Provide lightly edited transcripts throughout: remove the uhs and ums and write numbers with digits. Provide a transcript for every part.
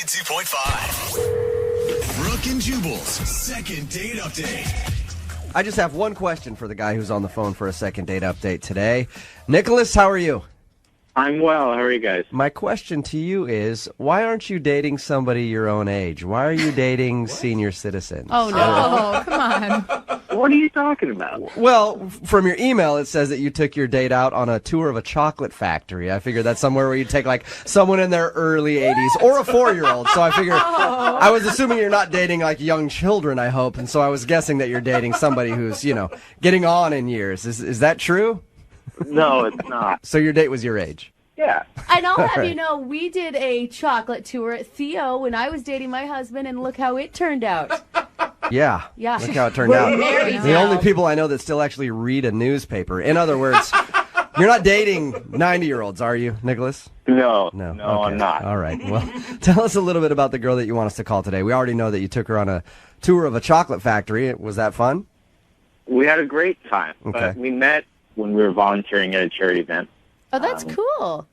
92.5. Brooke and Jubal's second date update. I just have one question for the guy who's on the phone for a second date update today. Nicholas, how are you? I'm well. How are you guys? My question to you is, why aren't you dating somebody your own age? Why are you dating senior citizens? Oh, no. Come on. What are you talking about? Well, from your email, it says that you took your date out on a tour of a chocolate factory. I figured that's somewhere where you take, like, someone in their early 80s or a 4-year-old. So I figured, I was assuming you're not dating, like, young children, I hope. And so I was guessing that you're dating somebody who's, getting on in years. Is that true? No, it's not. So your date was your age? Yeah. And I'll have you know, we did a chocolate tour at Theo when I was dating my husband, and look how it turned out. Yeah. Yeah. Look how it turned out. Married The now. only people I know that still actually read a newspaper. In other words, you're not dating 90-year-olds, are you, Nicholas? No, Okay. I'm not. All right. Well, tell us a little bit about the girl that you want us to call today. We already know that you took her on a tour of a chocolate factory. Was that fun? We had a great time. Okay. But we met when we were volunteering at a charity event. Oh, that's cool.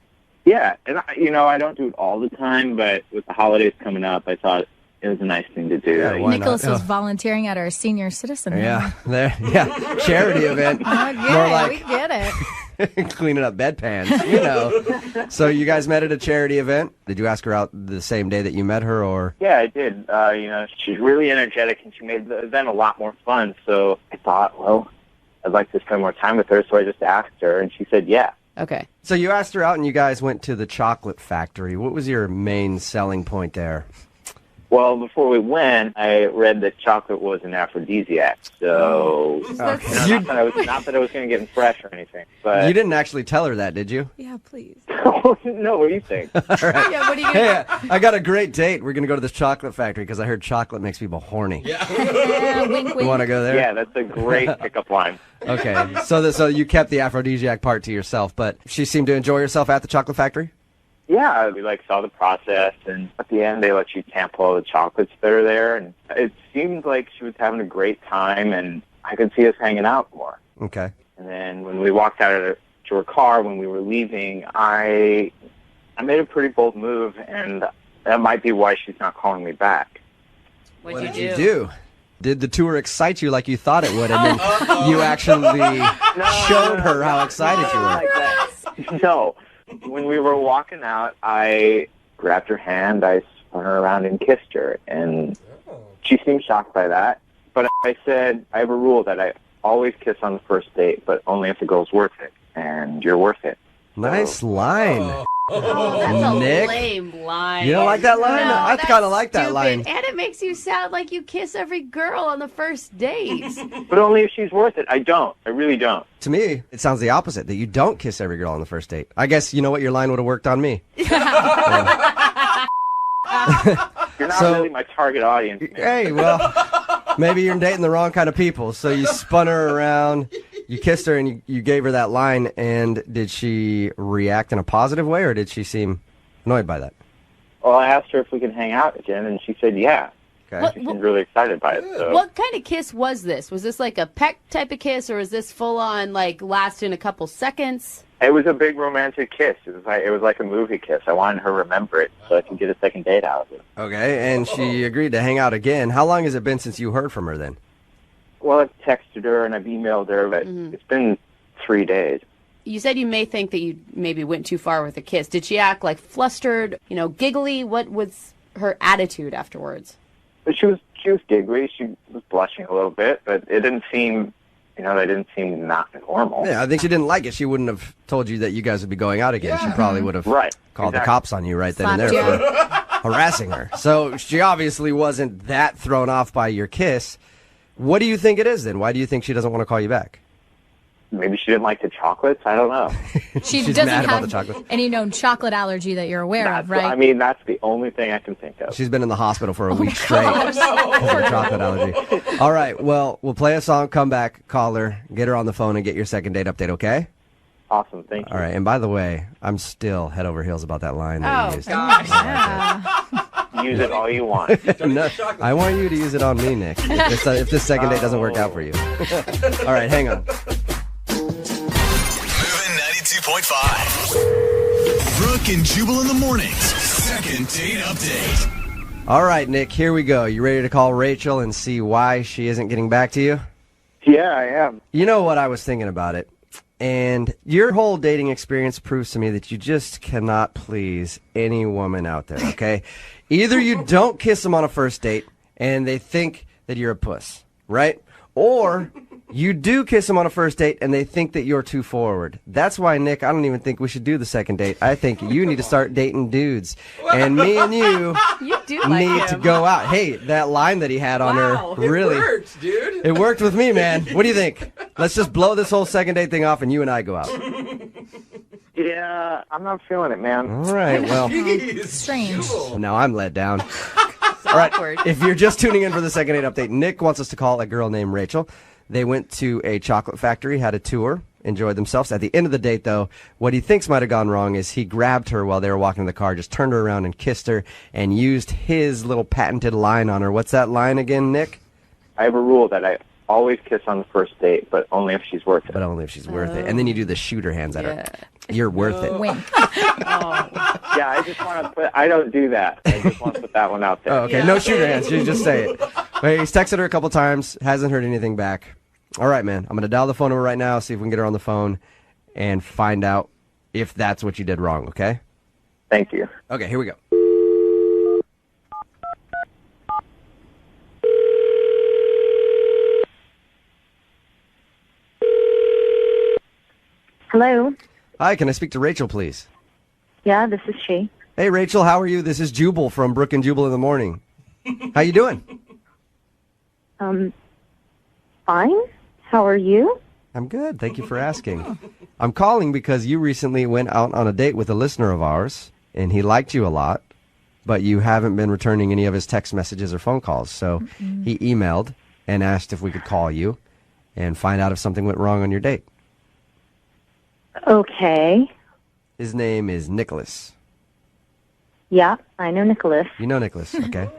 Yeah, and I don't do it all the time, but with the holidays coming up, I thought it was a nice thing to do. Yeah, why Nicholas not? was volunteering at our senior citizen home. Yeah, charity event. More like we get it. cleaning up bedpans, So you guys met at a charity event. Did you ask her out the same day that you met her, or? Yeah, I did. She's really energetic, and she made the event a lot more fun. So I thought, well, I'd like to spend more time with her, so I just asked her, and she said, yeah. Okay. So you asked her out, and you guys went to the chocolate factory. What was your main selling point there? Well, before we went, I read that chocolate was an aphrodisiac. So, not that I was going to get fresh or anything. But You didn't actually tell her that, did you? Yeah, please. No, what do you think? All right. Yeah, what are you Hey, going to I got a great date. We're going to go to this chocolate factory because I heard chocolate makes people horny. Yeah, wink, wink. You want to go there? Yeah, that's a great pickup line. Okay. So you kept the aphrodisiac part to yourself, but she seemed to enjoy herself at the chocolate factory? Yeah, we saw the process, and at the end they let you sample all the chocolates that are there, and it seemed like she was having a great time, and I could see us hanging out more. Okay. And then when we walked out to her car, when we were leaving, I made a pretty bold move, and that might be why she's not calling me back. What'd What did you do? Did the tour excite you like you thought it would, and then you actually showed her how excited you were? Like that. No. When we were walking out, I grabbed her hand, I spun her around and kissed her, and she seemed shocked by that. But I said, I have a rule that I always kiss on the first date, but only if the girl's worth it, and you're worth it. Nice line. That's a Nick? lame line. You don't like that line? No, I that's kind of like that stupid. line. And it makes you sound like you kiss every girl on the first date. But only if she's worth it. I don't. I really don't. To me, it sounds the opposite, that you don't kiss every girl on the first date. I guess you know what, your line would have worked on me. You're not So- really my target audience. man. Hey, well, maybe you're dating the wrong kind of people. So you spun her around, you kissed her, and you gave her that line. And did she react in a positive way, or did she seem annoyed by that? Well, I asked her if we could hang out again, and she said yeah. Okay. What- She seemed really excited by it. So. What kind of kiss was this? Was this like a peck type of kiss, or was this full on, like, lasting a couple seconds? It was a big romantic kiss. It was like a movie kiss. I wanted her to remember it so I could get a second date out of it. Okay, and she agreed to hang out again. How long has it been since you heard from her then? Well, I've texted her and I've emailed her, but it's been 3 days. You said you may think that you maybe went too far with the kiss. Did she act like flustered, giggly? What was her attitude afterwards? But she was giggly. She was blushing a little bit, but it didn't seem, that didn't seem not normal. Yeah, I think she didn't like it. She wouldn't have told you that you guys would be going out again. She probably would have Right, called the exactly. cops on you right then and there Slapped for harassing her. So she obviously wasn't that thrown off by your kiss. What do you think it is then? Why do you think she doesn't want to call you back? Maybe she didn't like the chocolates. I don't know. She She's doesn't mad about have the chocolate. any known chocolate allergy that you're aware of, right? I mean, that's the only thing I can think of. She's been in the hospital for a week straight because of a chocolate allergy. All right, well, we'll play a song, come back, call her, get her on the phone, and get your second date update, okay? Awesome, thank you. All right, and by the way, I'm still head over heels about that line that you used. Use it all you want. No, I want you to use it on me, Nick. If this second date doesn't work out for you. All right, hang on. Moving 92.5. Brooke and Jubal in the mornings. Second date update. All right, Nick, here we go. You ready to call Rachel and see why she isn't getting back to you? Yeah, I am. You know what, I was thinking about it. And your whole dating experience proves to me that you just cannot please any woman out there, okay? Either you don't kiss them on a first date and they think that you're a puss, right? Or you do kiss them on a first date and they think that you're too forward. That's why, Nick, I don't even think we should do the second date. I think you need to start dating dudes. And me and you do like need him. to go out. Hey, that line that he had on her, really. It worked, dude. It worked with me, man. What do you think? Let's just blow this whole second date thing off and you and I go out. Yeah, I'm not feeling it, man. All right, well, Strange. now I'm let down. All right, Awkward. if you're just tuning in for the second date update, Nick wants us to call a girl named Rachel. They went to a chocolate factory, had a tour, enjoyed themselves. At the end of the date, though, what he thinks might have gone wrong is he grabbed her while they were walking in the car, just turned her around and kissed her, and used his little patented line on her. What's that line again, Nick? I have a rule that I always kiss on the first date, but only if she's worth it. But only if she's worth it. And then you do the shooter hands at her. You're worth it. Wink. Yeah, I just want to put. I don't do that. I just want to put that one out there. Oh, okay, no shooter hands. You just say it. Wait, he's texted her a couple times, hasn't heard anything back. All right, man. I'm going to dial the phone number right now, see if we can get her on the phone, and find out if that's what you did wrong, okay? Thank you. Okay, here we go. Hello. Hi, can I speak to Rachel, please? Yeah, this is she. Hey, Rachel, how are you? This is Jubal from Brooke and Jubal in the morning. How you doing? Fine. How are you? I'm good. Thank you for asking. I'm calling because you recently went out on a date with a listener of ours, and he liked you a lot, but you haven't been returning any of his text messages or phone calls. So he emailed and asked if we could call you and find out if something went wrong on your date. Okay. His name is Nicholas. Yeah, I know Nicholas. You know Nicholas, okay?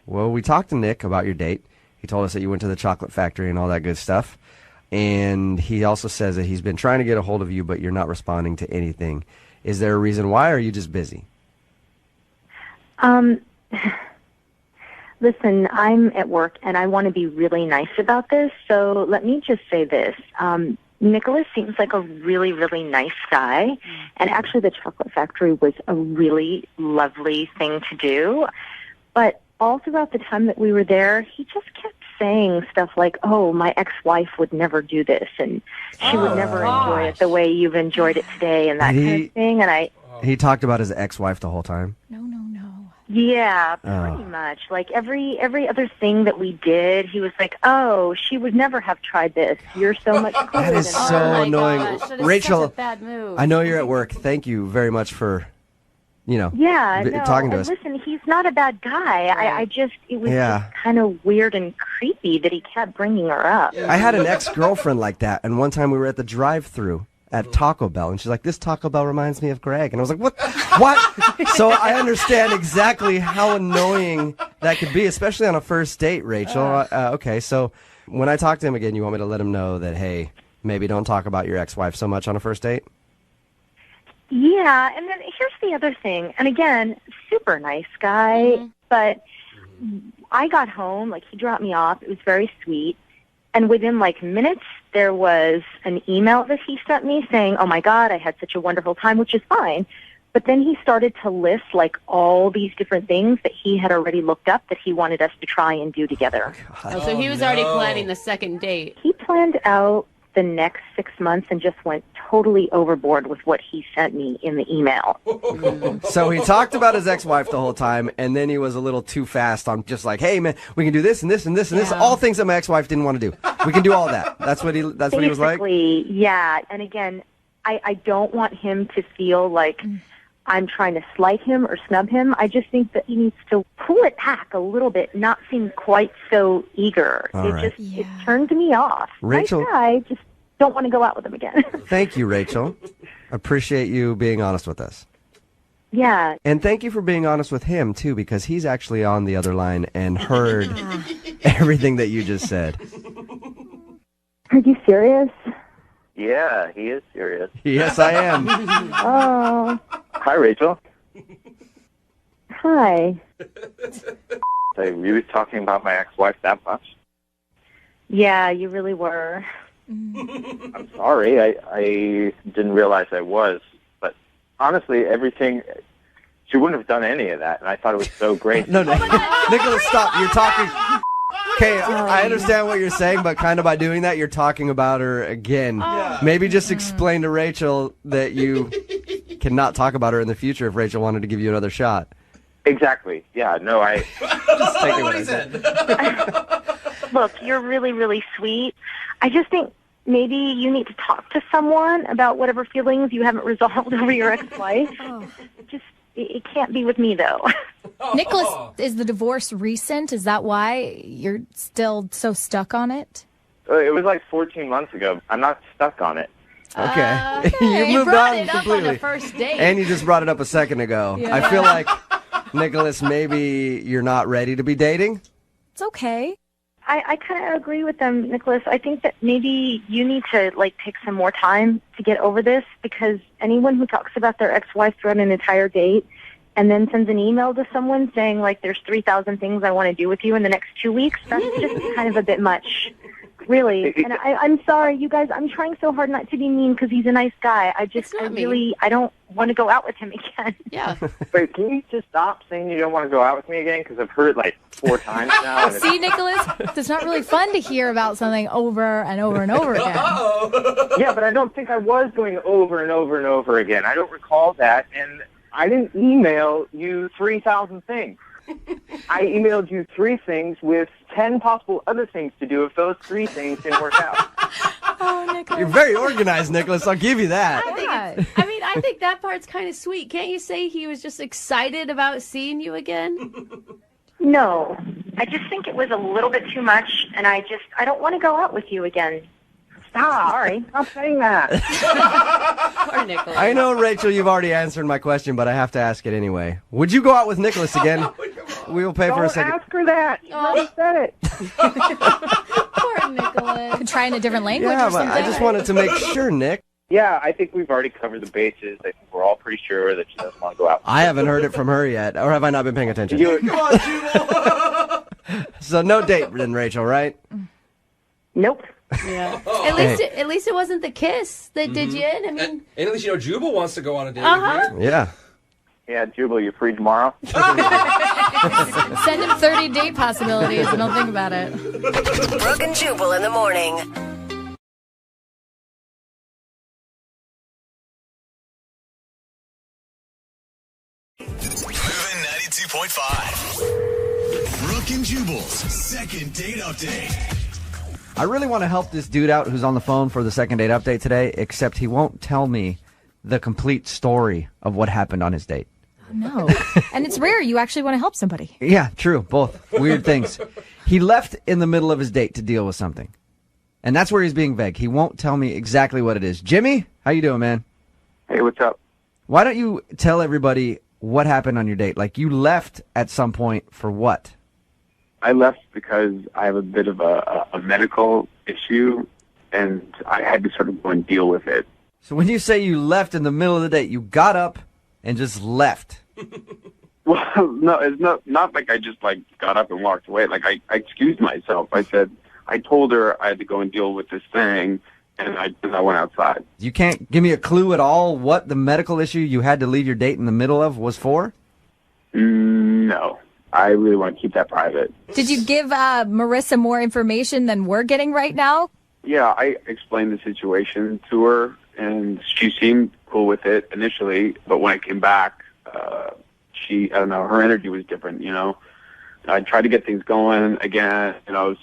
Well, we talked to Nick about your date. He told us that you went to the chocolate factory and all that good stuff. And he also says that he's been trying to get a hold of you, but you're not responding to anything. Is there a reason why, or are you just busy? Listen, I'm at work, and I want to be really nice about this, so let me just say this. Nicholas seems like a really, really nice guy, and actually the chocolate factory was a really lovely thing to do. But all throughout the time that we were there, he just kept saying stuff like, oh, my ex-wife would never do this, and she would never enjoy it the way you've enjoyed it today, and that kind of thing. And He talked about his ex-wife the whole time? No. yeah, pretty much. Like every other thing that we did, he was like, oh, she would never have tried this. You're so much cooler That is than her. so Oh my annoying. gosh, that is Rachel, such a bad move. I know you're at work. Thank you very much for, Yeah, no, talking to and us. listen, he's not a bad guy. It was just kind of weird and creepy that he kept bringing her up. I had an ex-girlfriend like that, and one time we were at the drive-thru at Taco Bell, and she's like, this Taco Bell reminds me of Greg. And I was like, what? So I understand exactly how annoying that could be, especially on a first date, Rachel. Okay, so when I talk to him again, you want me to let him know that, hey, maybe don't talk about your ex-wife so much on a first date? Yeah, and then here's the other thing. And again, super nice guy, but I got home, like he dropped me off. It was very sweet. And within like minutes, there was an email that he sent me saying, oh my God, I had such a wonderful time, which is fine. But then he started to list like all these different things that he had already looked up that he wanted us to try and do together. Oh, so he was already planning the second date. He planned out the next 6 months and just went totally overboard with what he sent me in the email. So he talked about his ex-wife the whole time, and then he was a little too fast on just like, hey, man, we can do this and this and this and this. All things that my ex-wife didn't want to do. We can do all that. That's what he was like? Basically, yeah. And again, I don't want him to feel like I'm trying to slight him or snub him. I just think that he needs to pull it back a little bit, not seem quite so eager. It turned me off. Rachel, nice guy, just don't want to go out with him again. Thank you, Rachel. Appreciate you being honest with us. Yeah. And thank you for being honest with him, too, because he's actually on the other line and heard everything that you just said. Are you serious? Yeah, he is serious. Yes, I am. Oh. Hi, Rachel. Hi. I really talking about my ex-wife that much? Yeah, you really were. I'm sorry. I didn't realize I was. But honestly, everything... She wouldn't have done any of that, and I thought it was so great. No, Nicholas, stop. You're talking... Okay, I understand what you're saying, but kind of by doing that, you're talking about her again. Maybe just explain to Rachel that you cannot talk about her in the future if Rachel wanted to give you another shot. Exactly. Yeah, no, I... Just take it what I said. Look, you're really, really sweet. I just think maybe you need to talk to someone about whatever feelings you haven't resolved over your ex-wife. It can't be with me, though. Nicholas, is the divorce recent? Is that why you're still so stuck on it? It was like 14 months ago. I'm not stuck on it. Okay. You moved brought on it up completely. on the first date. And you just brought it up a second ago. Yeah. I feel like, Nicholas, maybe you're not ready to be dating. It's okay. I kind of agree with them, Nicholas. I think that maybe you need to, take some more time to get over this, because anyone who talks about their ex-wife throughout an entire date and then sends an email to someone saying, there's 3,000 things I want to do with you in the next 2 weeks, that's just kind of a bit much. Really. And I'm sorry, you guys, I'm trying so hard not to be mean because he's a nice guy. I don't want to go out with him again. Yeah. Wait, can you just stop saying you don't want to go out with me again? Because I've heard it 4 times now. And See, Nicholas, it's not really fun to hear about something over and over and over again. Yeah, but I don't think I was going over and over and over again. I don't recall that, and I didn't email you 3,000 things. I emailed you 3 things with 10 possible other things to do if those 3 things didn't work out. Oh, Nicholas. You're very organized, Nicholas. I'll give you that. I think that part's kind of sweet. Can't you say he was just excited about seeing you again? No, I just think it was a little bit too much, and I don't want to go out with you again. Stop. Sorry. Stop saying that. Poor Nicholas. I know, Rachel, you've already answered my question, but I have to ask it anyway. Would you go out with Nicholas again? We will pay for a second. Don't ask her that. You already said it. Poor Nicholas. Try in a different language Yeah, or but something. I just wanted to make sure, Nick. Yeah, I think we've already covered the bases. I think we're all pretty sure that she doesn't want to go out. I haven't heard it from her yet, or have I not been paying attention? Come on, Jubal. So no date then, Rachel, right? Nope. Yeah. At least it wasn't the kiss that did you in. I mean, And at least Jubal wants to go on a date with Yeah. Yeah, Jubal, you free tomorrow? Send him 30 date possibilities and he'll think about it. Brooke and Jubal in the morning. Moving 92.5. Brooke and Jubal's second date update. I really want to help this dude out who's on the phone for the second date update today, except he won't tell me the complete story of what happened on his date. No. And it's rare you actually want to help somebody. Yeah, true. Both. Weird things. He left in the middle of his date to deal with something. And that's where he's being vague. He won't tell me exactly what it is. Jimmy, how you doing, man? Hey, what's up? Why don't you tell everybody what happened on your date? Like, you left at some point for what? I left because I have a bit of a medical issue, and I had to sort of go and deal with it. So when you say you left in the middle of the date, you got up and just left. Well, no, it's not like I just got up and walked away. Like I excused myself. I told her I had to go and deal with this thing, and I went outside. You can't give me a clue at all what the medical issue you had to leave your date in the middle of was for? No, I really want to keep that private. Did you give Marissa more information than we're getting right now? Yeah, I explained the situation to her, and she seemed cool with it initially, but when I came back, I don't know, her energy was different, you know. I tried to get things going again,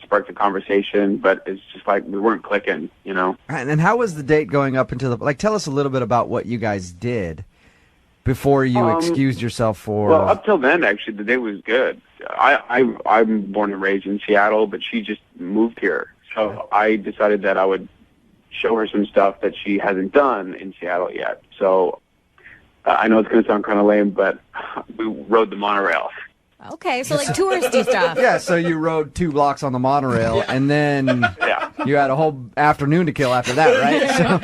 spark the conversation, but it's just we weren't clicking, you know. And how was the date going up into tell us a little bit about what you guys did before you excused yourself for... Well, up till then, actually, the date was good. I'm born and raised in Seattle, but she just moved here. So I decided that I would show her some stuff that she hasn't done in Seattle yet. So I know it's going to sound kind of lame, but we rode the monorail. Okay, so touristy stuff. Yeah, so you rode 2 blocks on the monorail, and then you had a whole afternoon to kill after that, right? So...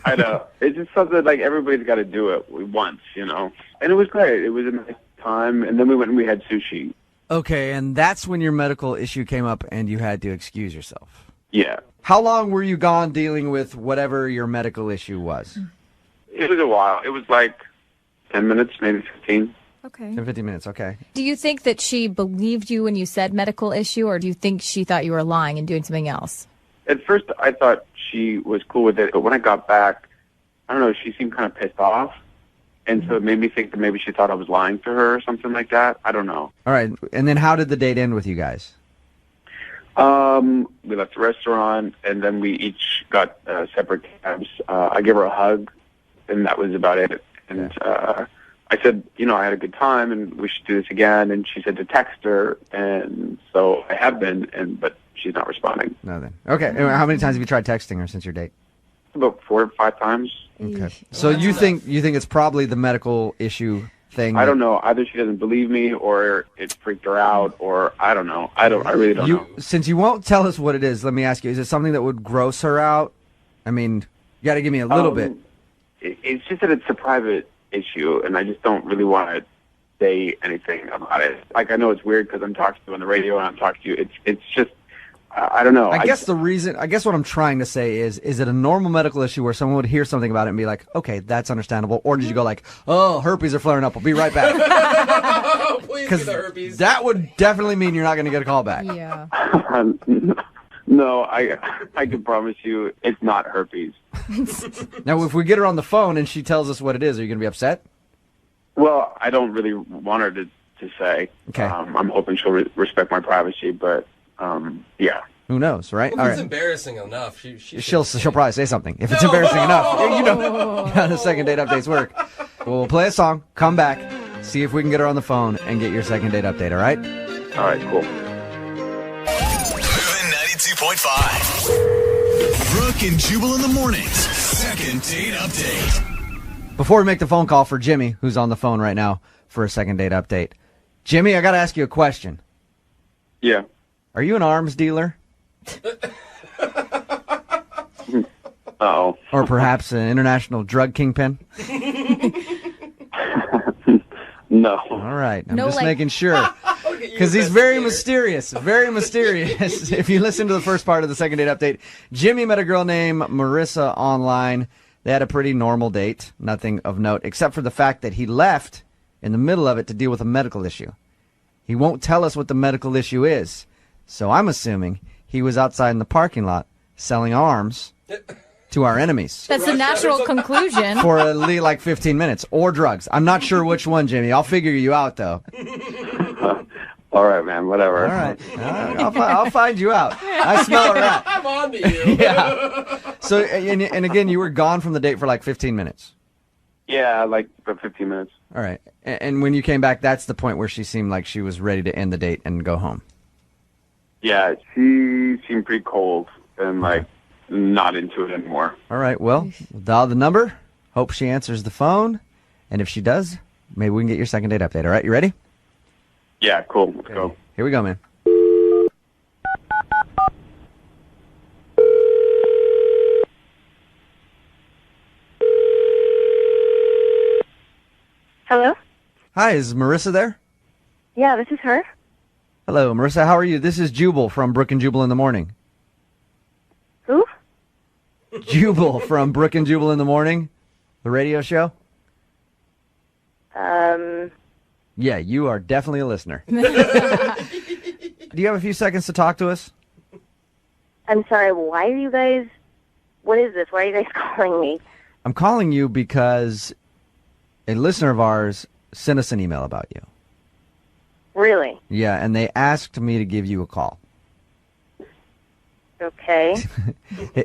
I know. It's just something everybody's got to do it once, you know. And it was great. It was a time, and then we went and we had sushi. Okay, and that's when your medical issue came up and you had to excuse yourself. Yeah. How long were you gone dealing with whatever your medical issue was? It was a while. It was like 10 minutes, maybe 15. Okay. 10, 15 minutes, okay. Do you think that she believed you when you said medical issue, or do you think she thought you were lying and doing something else? At first, I thought she was cool with it, but when I got back, I don't know, she seemed kind of pissed off. And so it made me think that maybe she thought I was lying to her or something like that. I don't know. All right, and then how did the date end with you guys? We left the restaurant, and then we each got separate cabs. I gave her a hug, and that was about it. And I said, I had a good time, and we should do this again. And she said to text her, and so I have been, but she's not responding. No, then. Okay, and how many times have you tried texting her since your date? About 4 or 5 times. Okay. So you think it's probably the medical issue thing? I don't know. Either she doesn't believe me, or it freaked her out, or I don't know. I really don't know. Since you won't tell us what it is, let me ask you: is it something that would gross her out? I mean, you got to give me a little bit. It's just that it's a private issue, and I just don't really want to say anything about it. Like, I know it's weird because I'm talking to you on the radio and I'm talking to you. It's just, I don't know. I guess what I'm trying to say is it a normal medical issue where someone would hear something about it and be like, okay, that's understandable? Or did you go like, oh, herpes are flaring up, we'll be right back? Please be the herpes. That would definitely mean you're not going to get a call back. Yeah. No, I can promise you it's not herpes. Now, if we get her on the phone and she tells us what it is, are you going to be upset? Well, I don't really want her to say. Okay. I'm hoping she'll respect my privacy, but yeah. Who knows, right? Well, all if it's right. embarrassing enough, She'll probably say something. If it's embarrassing enough, you know how the second date updates work. We'll play a song, come back, see if we can get her on the phone and get your second date update, all right? All right, cool. Moving 92.5. Brooke and Jubal in the mornings. Second date update. Before we make the phone call for Jimmy, who's on the phone right now for a second date update. Jimmy, I got to ask you a question. Yeah. Are you an arms dealer? Uh-oh. Or perhaps an international drug kingpin? No. All right. I'm No, just like- making sure. Because he's very mysterious. Very mysterious. If you listen to the first part of the second date update, Jimmy met a girl named Marissa online. They had a pretty normal date. Nothing of note, except for the fact that he left in the middle of it to deal with a medical issue. He won't tell us what the medical issue is. So I'm assuming he was outside in the parking lot selling arms to our enemies. That's a natural conclusion. For at least like 15 minutes. Or drugs. I'm not sure which one, Jimmy. I'll figure you out, though. All right, man. Whatever. All right. I'll find you out. I smell a rat. I'm on to you. Yeah. So, and again, you were gone from the date for like 15 minutes. Yeah, like about 15 minutes. All right. And when you came back, that's the point where she seemed like she was ready to end the date and go home. Yeah, she seemed pretty cold and like not into it anymore. All right. Well, we'll dial the number. Hope she answers the phone. And if she does, maybe we can get your second date update. All right. You ready? Yeah, cool. Let's go. Here we go, man. Hello? Hi, is Marissa there? Yeah, this is her. Hello, Marissa. How are you? This is Jubal from Brooke and Jubal in the morning. Who? Jubal from Brooke and Jubal in the morning, the radio show. Yeah, you are definitely a listener. Do you have a few seconds to talk to us? I'm sorry, why are you guys... What is this? Why are you guys calling me? I'm calling you because a listener of ours sent us an email about you. Really? Yeah, and they asked me to give you a call. Okay.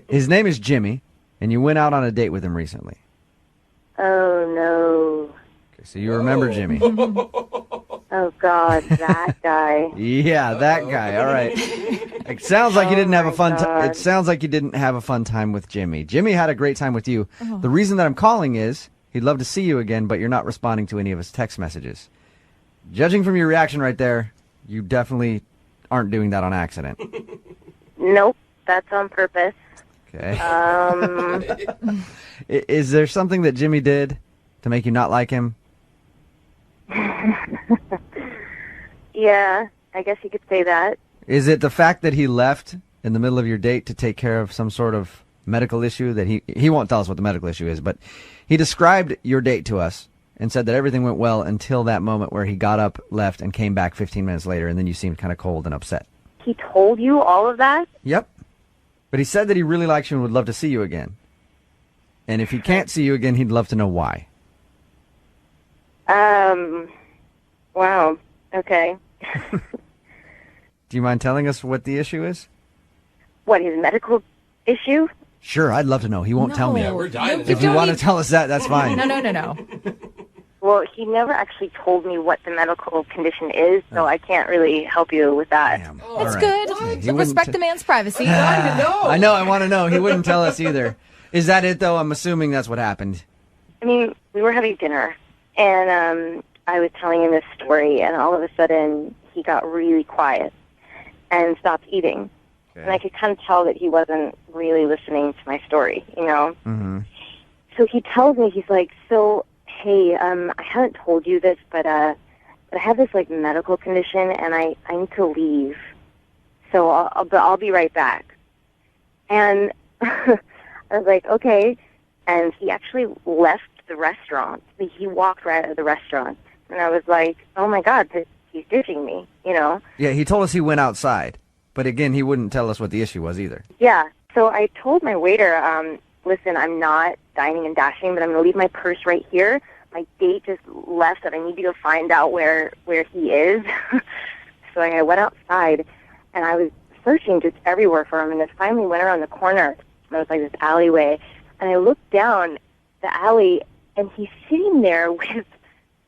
His name is Jimmy, and you went out on a date with him recently. Oh, no. Okay, so you remember Jimmy. Oh, God, that guy. Yeah, that guy. All right. It sounds like you didn't have a fun time. It sounds like you didn't have a fun time with Jimmy. Jimmy had a great time with you. Oh. The reason that I'm calling is he'd love to see you again, but you're not responding to any of his text messages. Judging from your reaction right there, you definitely aren't doing that on accident. Nope, that's on purpose. Okay. Is there something that Jimmy did to make you not like him? Yeah, I guess you could say that. Is it the fact that he left in the middle of your date to take care of some sort of medical issue that he won't tell us what the medical issue is, but he described your date to us and said that everything went well until that moment where he got up, left, and came back 15 minutes later, and then you seemed kind of cold and upset. He told you all of that? Yep. But he said that he really likes you and would love to see you again. And if he can't see you again, he'd love to know why. Wow. Okay. Do you mind telling us what the issue is? What, his medical issue? Sure, I'd love to know. He won't tell me. Yeah, we're dying to If you want to tell us that, that's fine. No. Well, he never actually told me what the medical condition is, so I can't really help you with that. Damn. It's All good. He So wouldn't respect the man's privacy. I know, I want to know. He wouldn't tell us either. Is that it, though? I'm assuming that's what happened. I mean, we were having dinner, and I was telling him this story, and all of a sudden, he got really quiet and stopped eating. Okay. And I could kind of tell that he wasn't really listening to my story, you know? Mm-hmm. So he tells me, he's like, so, hey, I haven't told you this, but I have this, like, medical condition, and I need to leave. So I'll be right back. And I was like, okay. And he actually left the restaurant. He walked right out of the restaurant. And I was like, oh, my God, he's ditching me, you know? Yeah, he told us he went outside. But again, he wouldn't tell us what the issue was either. Yeah. So I told my waiter, listen, I'm not dining and dashing, but I'm going to leave my purse right here. My date just left, and I need to go find out where he is. So I went outside, and I was searching just everywhere for him, and then finally went around the corner. And there was like this alleyway, and I looked down the alley, and he's sitting there with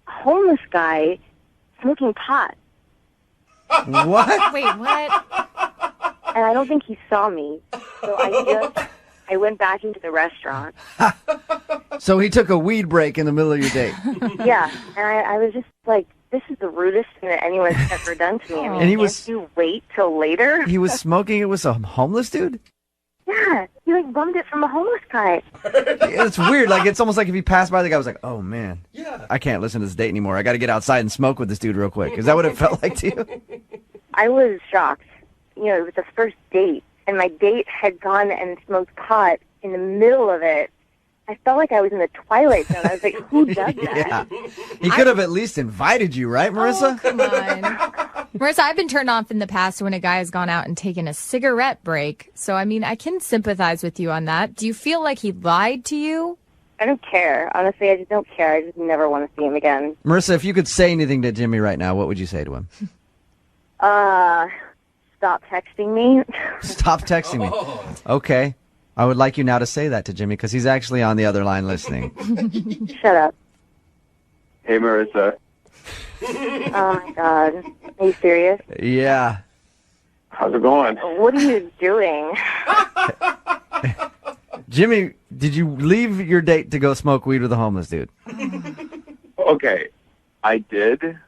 a homeless guy smoking pot. What? Wait, what? And I don't think he saw me. So I went back into the restaurant. So he took a weed break in the middle of your date. Yeah, and I was just like, this is the rudest thing that anyone's ever done to me. I mean, And he can't you wait till later? He was smoking it with a homeless dude? Yeah, he like bummed it from a homeless guy. It's weird. Like, it's almost like if he passed by, the guy was like, oh, man. Yeah. I can't listen to this date anymore. I got to get outside and smoke with this dude real quick. Is that what it felt like to you? I was shocked. You know, it was the first date, and my date had gone and smoked pot in the middle of it. I felt like I was in the Twilight Zone. I was like, who does that? Yeah. He could have at least invited you, right, Marissa? Oh, come on. Marissa, I've been turned off in the past when a guy has gone out and taken a cigarette break. So, I mean, I can sympathize with you on that. Do you feel like he lied to you? I don't care. Honestly, I just don't care. I just never want to see him again. Marissa, if you could say anything to Jimmy right now, what would you say to him? Stop texting me. Stop texting me. Okay. I would like you now to say that to Jimmy because he's actually on the other line listening. Shut up. Hey, Marissa. Oh, my God. Are you serious? Yeah. How's it going? What are you doing? Jimmy, did you leave your date to go smoke weed with a homeless dude? Okay, I did.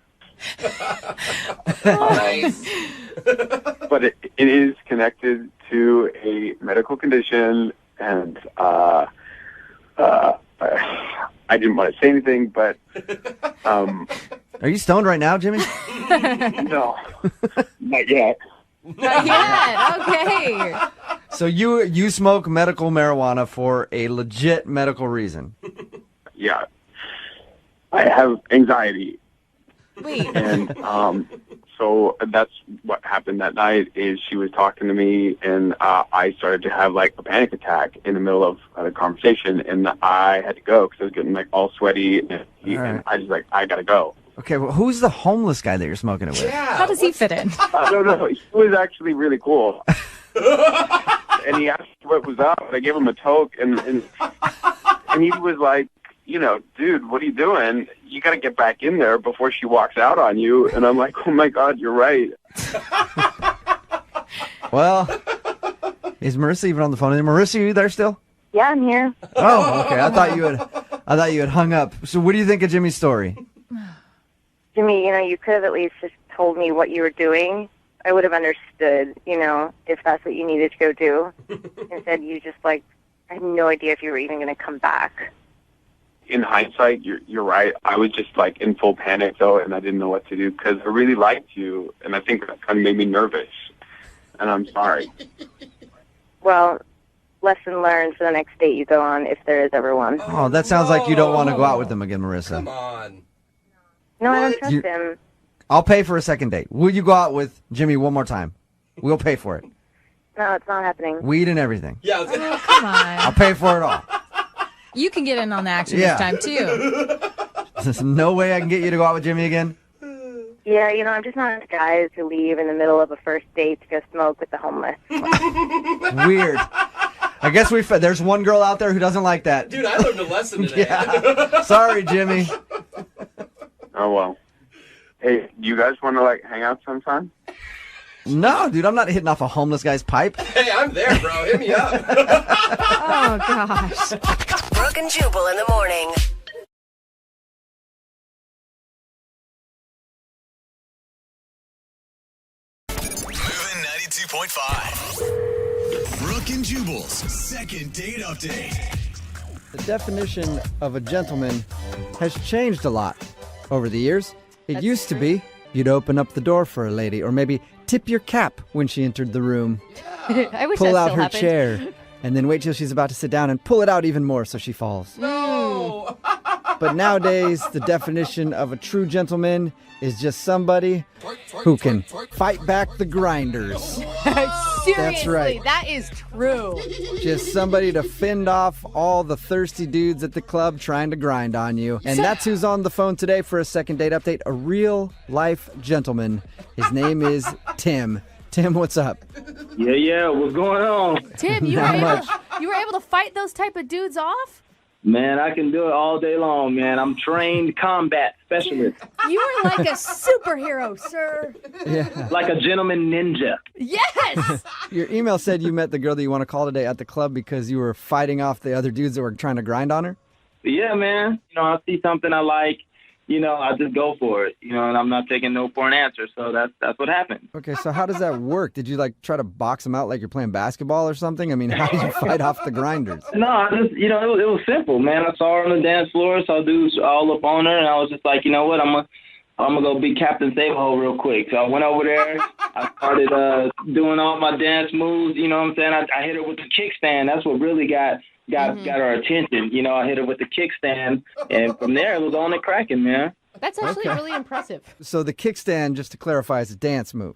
Nice. But it is connected to a medical condition, and I didn't want to say anything, but Are you stoned right now, Jimmy? no, not yet. Not yet. Okay. So you smoke medical marijuana for a legit medical reason? Yeah, I have anxiety. Wait. And so that's what happened that night is she was talking to me, and I started to have like a panic attack in the middle of the conversation, and I had to go because I was getting like all sweaty, and I was like, I gotta go. Okay, well, who's the homeless guy that you're smoking it with? How does he fit in? I don't know. He was actually really cool. And he asked what was up, and I gave him a toke, and he was like, you know, dude, what are you doing? You got to get back in there before she walks out on you. And I'm like, oh, my God, you're right. Well, is Marissa even on the phone? Marissa, are you there still? Yeah, I'm here. Oh, okay. I thought you had hung up. So what do you think of Jimmy's story? Jimmy, you know, you could have at least just told me what you were doing. I would have understood, you know, if that's what you needed to go do. Instead, you just, like, I had no idea if you were even going to come back. in hindsight, you're right. I was just like in full panic though, and I didn't know what to do because I really liked you, and I think that kind of made me nervous. And I'm sorry. Well, lesson learned for the next date you go on, if there is ever one. Oh, that sounds like you don't want to go out with him again, Marissa. Come on. No, I don't trust him. I'll pay for a second date. Will you go out with Jimmy one more time? We'll pay for it. No, it's not happening. Weed and everything. Yeah. Come on. I'll pay for it all. You can get in on the action Yeah. this time, too. There's no way I can get you to go out with Jimmy again? Yeah, I'm just not into guys who leave in the middle of a first date to go smoke with the homeless. Weird. I guess there's one girl out there who doesn't like that. Dude, I learned a lesson today. Yeah. Sorry, Jimmy. Oh, well. Hey, you guys want to, like, hang out sometime? No, dude, I'm not hitting off a homeless guy's pipe. Hey, I'm there, bro. Hit me up. Oh, gosh. Brooke and Jubal in the morning. Moving 92.5. Brooke and Jubal's second date update. The definition of a gentleman has changed a lot over the years. It used to be you'd open up the door for a lady, or maybe tip your cap when she entered the room, I wish pull that out still her happened. chair, and then wait till she's about to sit down and pull it out even more so she falls. No. But nowadays, the definition of a true gentleman is just somebody who can fight back the grinders. Seriously, right. that is true. Just somebody to fend off all the thirsty dudes at the club trying to grind on you. And that's who's on the phone today for a second date update, a real life gentleman. His name is Tim. Tim, what's up? Yeah, what's going on? Tim, you were able to fight those type of dudes off? Man, I can do it all day long, man. I'm trained combat specialist. You are like a superhero, sir. Yeah. Like a gentleman ninja. Yes. Your email said you met the girl that you want to call today at the club because you were fighting off the other dudes that were trying to grind on her? Yeah, man. I see something I like, I just go for it, and I'm not taking no for an answer. So that's what happened. Okay, so how does that work? Did you try to box them out like you're playing basketball or something? I mean, how did you fight off the grinders? No, I just, it was simple, man. I saw her on the dance floor, so dudes all up on her, and I was just like, you know what, I'm gonna go be Captain Save-A-Hole real quick. So I went over there. I started doing all my dance moves. You know what I'm saying? I hit her with the kickstand. That's what really got her attention. I hit her with the kickstand, and from there it was on and cracking, man. That's actually really impressive. So the kickstand, just to clarify, is a dance move.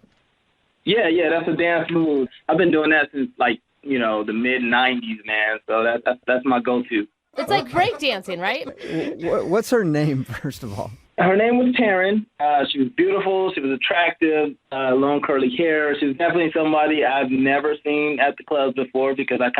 Yeah, that's a dance move. I've been doing that since the mid '90s, man. So that's my go-to. It's like breakdancing, right? What's her name, first of all? Her name was Taryn. She was beautiful. She was attractive, long curly hair. She was definitely somebody I've never seen at the clubs before because I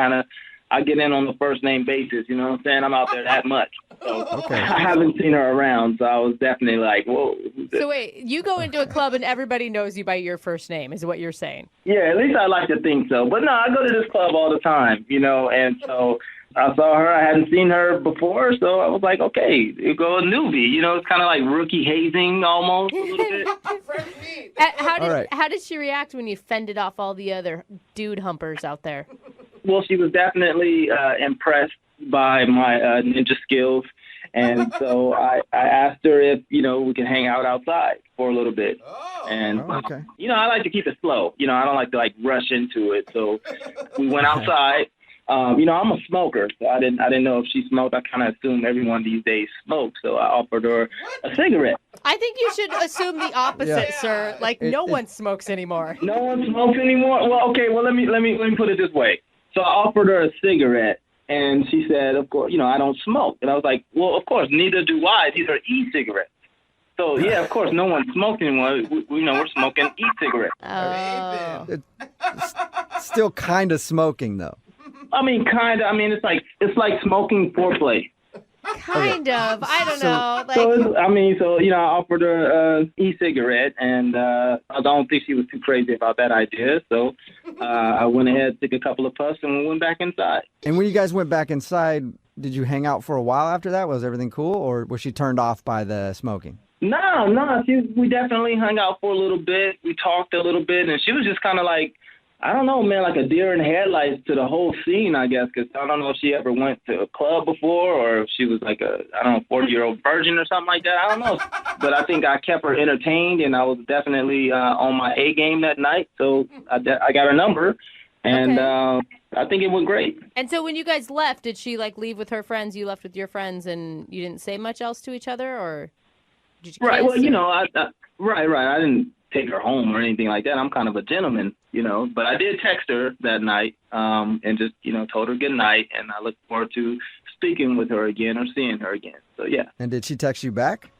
get in on the first name basis. You know what I'm saying? I'm out there that much. So Okay. I haven't seen her around, so I was definitely like, whoa. So wait, you go into a club and everybody knows you by your first name, is what you're saying? Yeah, at least I like to think so. But no, I go to this club all the time, and so I saw her. I hadn't seen her before, so I was like, okay, you go a newbie. It's kind of like rookie hazing almost a little bit. How did she react when you fended off all the other dude humpers out there? Well, she was definitely impressed by my ninja skills. And so I asked her if, we could hang out outside for a little bit. And, okay. I like to keep it slow. I don't like to, rush into it. So we went outside. I'm a smoker, so I didn't know if she smoked. I kind of assume everyone these days smokes, so I offered her a cigarette. I think you should assume the opposite, sir. No one smokes anymore. No one smokes anymore? Well, okay, let me put it this way. So I offered her a cigarette, and she said, of course, I don't smoke. And I was like, well, of course, neither do I. These are e-cigarettes. So, yeah, of course, no one smokes anymore. We're smoking e-cigarettes. Oh. It's still kind of smoking, though. I mean, kind of. I mean, it's like smoking foreplay. Kind of. I don't know. I offered her an e-cigarette, and I don't think she was too crazy about that idea. So I went ahead, took a couple of puffs, and we went back inside. And when you guys went back inside, did you hang out for a while after that? Was everything cool, or was she turned off by the smoking? No. We definitely hung out for a little bit. We talked a little bit, and she was just kind of like, I don't know, man, like a deer in headlights to the whole scene, I guess, because I don't know if she ever went to a club before or if she was like a, I don't know, 40-year-old virgin or something like that. I don't know. But I think I kept her entertained, and I was definitely on my A game that night. So I got her number, and I think it went great. And so when you guys left, did she like leave with her friends? You left with your friends, and you didn't say much else to each other, or did you? Right. Well, kiss, you or- know, right. I didn't take her home or anything like that. I'm kind of a gentleman, you know. But I did text her that night, and just, you know, told her good night, and I look forward to speaking with her again or seeing her again. So yeah. And did she text you back?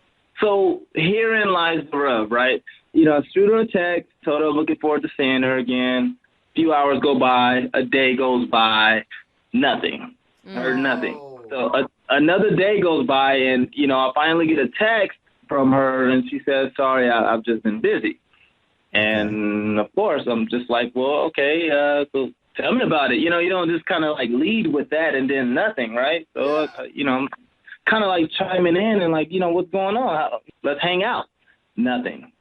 So herein lies the rub, right? You know, I shoot her a text, told her I'm looking forward to seeing her again. A few hours go by, a day goes by, nothing. Heard nothing. So another day goes by, and, you know, I finally get a text from her, and she says, sorry, I've just been busy. And, of course, I'm just like, well, okay, so tell me about it. You know, you don't just kind of, like, lead with that and then nothing, right? So, you know, I'm kind of, like, chiming in and, like, you know, what's going on? Let's hang out. Nothing.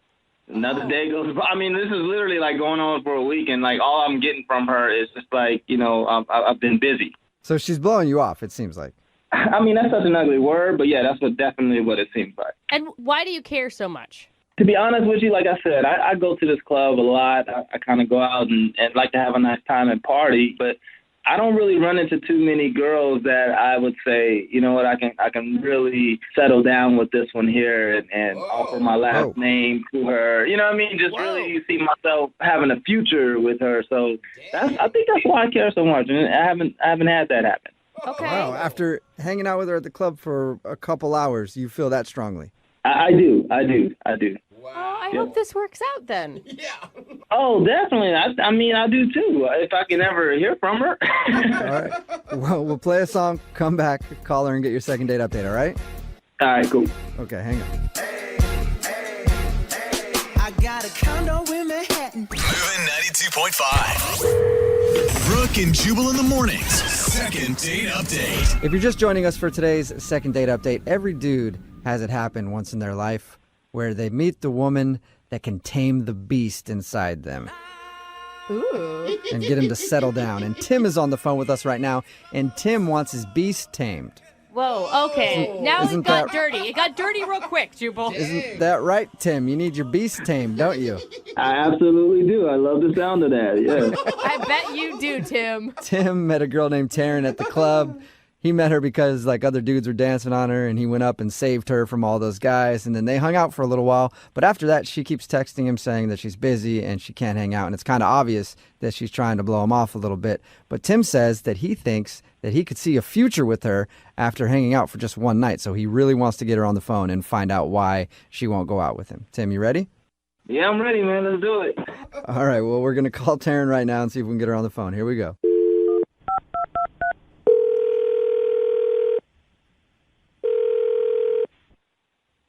Another day goes by. I mean, this is literally, like, going on for a week, and, like, all I'm getting from her is just, like, you know, I've been busy. So she's blowing you off, it seems like. I mean, that's such an ugly word, but, yeah, that's definitely what it seems like. And why do you care so much? To be honest with you, like I said, I go to this club a lot. I kind of go out and like to have a nice time and party, but I don't really run into too many girls that I would say, you know what, I can really settle down with this one here and offer my last name to her. You know what I mean? Just really see myself having a future with her. So I think that's why I care so much, and I haven't had that happen. Okay. Wow, after hanging out with her at the club for a couple hours, you feel that strongly? I do. Wow. Oh, I hope this works out then. Yeah. Oh, definitely. I mean, I do too. If I can ever hear from her. All right. Well, we'll play a song, come back, call her, and get your second date update, all right? All right, cool. Okay, hang on. I got a condo in Manhattan. Moving 92.5. Brooke and Jubal in the mornings. Second date update. If you're just joining us for today's second date update, every dude has it happen once in their life where they meet the woman that can tame the beast inside them. Ooh. And get him to settle down. And Tim is on the phone with us right now, and Tim wants his beast tamed. Whoa, okay. Now it got dirty. It got dirty real quick, Jubal. Isn't that right, Tim? You need your beast tamed, don't you? I absolutely do. I love the sound of that, yeah. I bet you do, Tim. Tim met a girl named Taryn at the club. He met her because, like, other dudes were dancing on her, and he went up and saved her from all those guys, and then they hung out for a little while. But after that, she keeps texting him saying that she's busy and she can't hang out, and it's kind of obvious that she's trying to blow him off a little bit. But Tim says that he thinks that he could see a future with her after hanging out for just one night, so he really wants to get her on the phone and find out why she won't go out with him. Tim, you ready? Yeah, I'm ready, man. Let's do it. All right, well, we're going to call Taryn right now and see if we can get her on the phone. Here we go.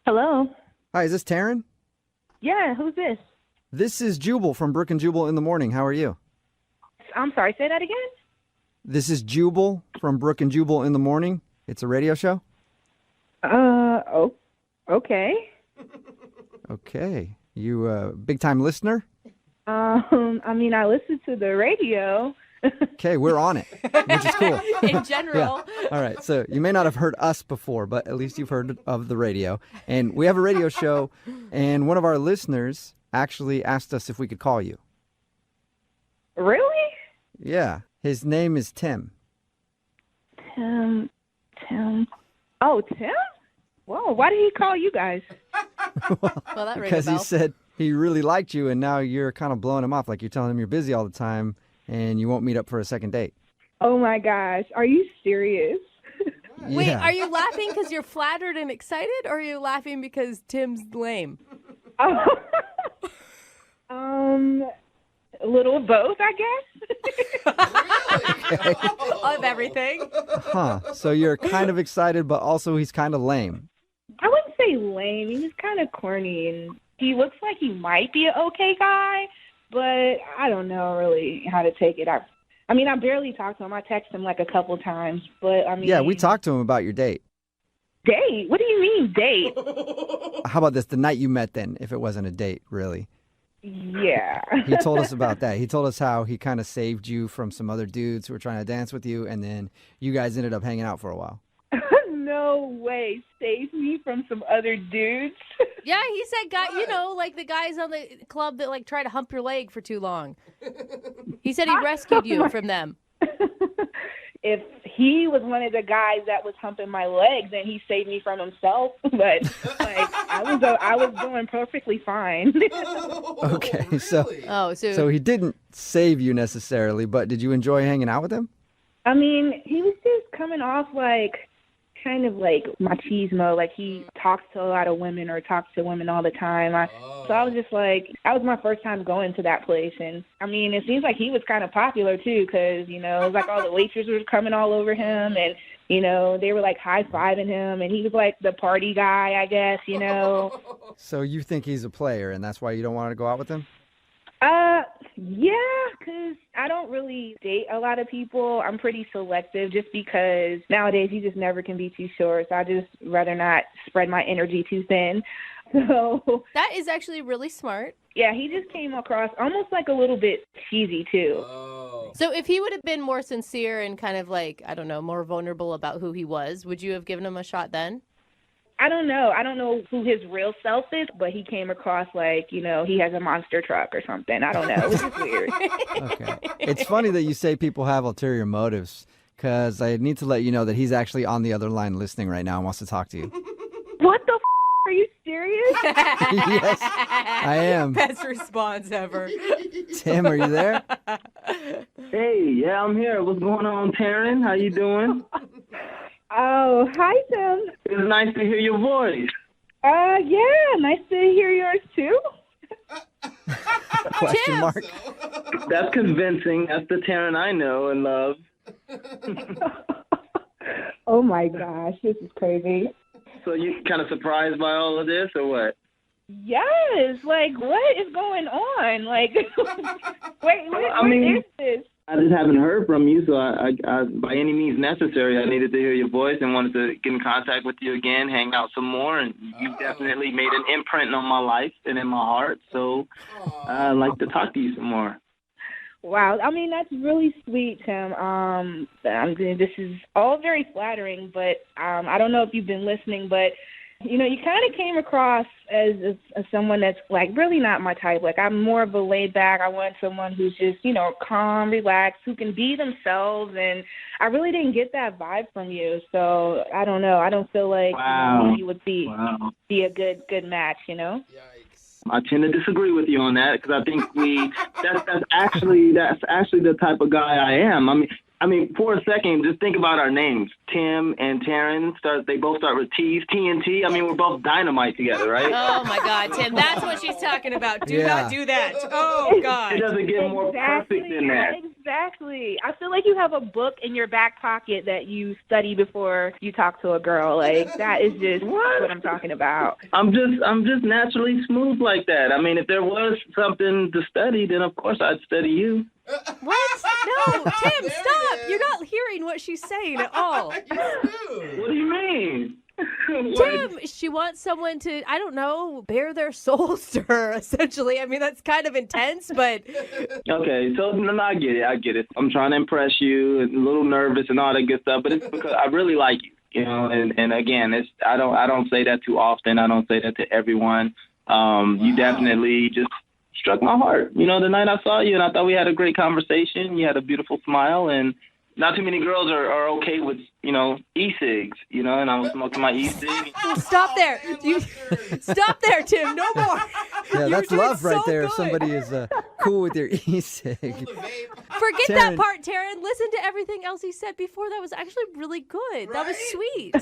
Hello. Hi, is this Taryn? Yeah, who's this? This is Jubal from Brooke and Jubal in the morning. How are you? I'm sorry, say that again? This is Jubal from Brooke and Jubal in the morning. It's a radio show. Oh, okay. Okay. You a big-time listener? I mean, I listen to the radio. Okay, we're on it, which is cool. In general. Yeah. All right, so you may not have heard us before, but at least you've heard of the radio. And we have a radio show, and one of our listeners actually asked us if we could call you. Really? Yeah, his name is Tim. Tim. Oh, Tim? Whoa, why did he call you guys? Well, that rings a Because he bell. said he really liked you, and now you're kind of blowing him off, like you're telling him you're busy all the time, and you won't meet up for a second date. Oh, my gosh. Are you serious? Wait, Yeah. are you laughing because you're flattered and excited, or are you laughing because Tim's lame? A little of both, I guess. Of everything. Huh. So you're kind of excited, but also he's kind of lame. I wouldn't say lame. He's kind of corny, and he looks like he might be an okay guy, but I don't know really how to take it. I mean, I barely talk to him. I text him like a couple times, but I mean... Yeah, we talked to him about your date. Date? What do you mean, date? How about this, the night you met then, if it wasn't a date, really? Yeah. He told us about that. He told us how he kind of saved you from some other dudes who were trying to dance with you, and then you guys ended up hanging out for a while. No way. Save me from some other dudes. Yeah, he said, like the guys on the club that like try to hump your leg for too long. He said he rescued you from them. If he was one of the guys that was humping my leg, then he saved me from himself. But like I was doing perfectly fine. Okay, so he didn't save you necessarily, but did you enjoy hanging out with him? I mean, he was just coming off like kind of like machismo, like he talks to a lot of women or talks to women all the time. So I was just like, that was my first time going to that place. And I mean, it seems like he was kind of popular too, because, it was like all the waitresses were coming all over him, and, they were like high-fiving him, and he was like the party guy, I guess, So you think he's a player, and that's why you don't want to go out with him? Yeah, because I don't really date a lot of people. I'm pretty selective just because nowadays you just never can be too sure. So I just rather not spread my energy too thin. So that is actually really smart. Yeah, he just came across almost like a little bit cheesy too. So if he would have been more sincere and kind of like, I don't know, more vulnerable about who he was, would you have given him a shot then? I don't know. I don't know who his real self is, but he came across like, he has a monster truck or something. I don't know. It was just weird. Okay. It's funny that you say people have ulterior motives, because I need to let you know that he's actually on the other line listening right now and wants to talk to you. What the Are you serious? Yes, I am. Best response ever. Tim, are you there? Hey, yeah, I'm here. What's going on, Taryn? How you doing? Oh, hi, Tim. It's nice to hear your voice. Yeah, nice to hear yours, too. Question mark. That's convincing. That's the Taryn I know and love. Oh, my gosh, this is crazy. So you kind of surprised by all of this, or what? Yes, like, what is going on? Like, wait, what is this? I just haven't heard from you, so I, by any means necessary, I needed to hear your voice and wanted to get in contact with you again, hang out some more, and you've definitely made an imprint on my life and in my heart, so I'd like to talk to you some more. Wow, I mean, that's really sweet, Tim. This is all very flattering, but I don't know if you've been listening, but you kind of came across as someone that's, like, really not my type. Like, I'm more of a laid back. I want someone who's just, calm, relaxed, who can be themselves. And I really didn't get that vibe from you. So I don't know. I don't feel like you would be a good match, I tend to disagree with you on that, because I think that's actually the type of guy I am. I mean, for a second, just think about our names. Tim and Taryn, they both start with T's, TNT. I mean, we're both dynamite together, right? Oh, my God, Tim, that's what she's talking about. Do not do that. Oh, God. It doesn't get more perfect than that. Exactly. I feel like you have a book in your back pocket that you study before you talk to a girl. Like, that is just what I'm talking about. I'm just naturally smooth like that. I mean, if there was something to study, then of course I'd study you. What? No, Tim, stop. You're not hearing what she's saying at all. What do you mean? Tim, she wants someone to, I don't know, bare their souls to her, essentially. I mean, that's kind of intense, but... Okay, so I get it. I'm trying to impress you, and a little nervous and all that good stuff, but it's because I really like you, and again, I don't say that too often. I don't say that to everyone. You definitely just struck my heart. The night I saw you, and I thought we had a great conversation. You had a beautiful smile, and not too many girls are okay with, e-cigs, and I was smoking my e-cig. Stop there. Stop there, Tim. No more. Yeah, that's love right there. If somebody is cool with their e-cig. Forget that part, Taryn. Listen to everything else he said before. That was actually really good. Right? That was sweet.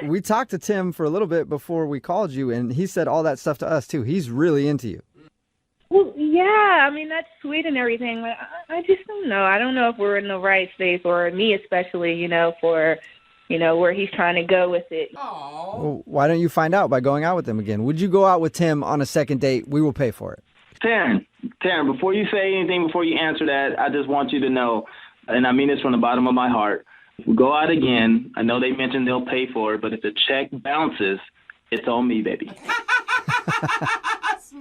We talked to Tim for a little bit before we called you, and he said all that stuff to us, too. He's really into you. Well, yeah, I mean, that's sweet and everything, but I just don't know. I don't know if we're in the right space, or me especially, for, where he's trying to go with it. Well, why don't you find out by going out with him again? Would you go out with Tim on a second date? We will pay for it. Taryn, before you say anything, before you answer that, I just want you to know, and I mean this from the bottom of my heart, if we go out again, I know they mentioned they'll pay for it, but if the check bounces, it's on me, baby.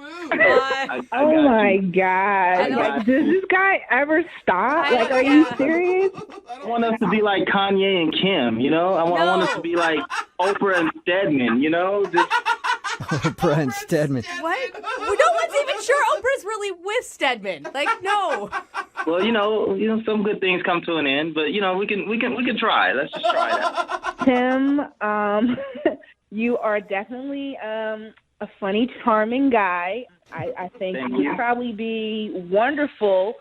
Oh my God! Like, does this guy ever stop? Like, are you serious? I want us to be like Kanye and Kim, you know? I want us to be like Oprah and Stedman, you know? Oprah and Stedman. What? Well, no one's even sure Oprah's really with Stedman. Like, no. Well, you know, some good things come to an end, but you know, we can try. Let's just try that. Tim, you are definitely a funny, charming guy. I think you would probably be wonderful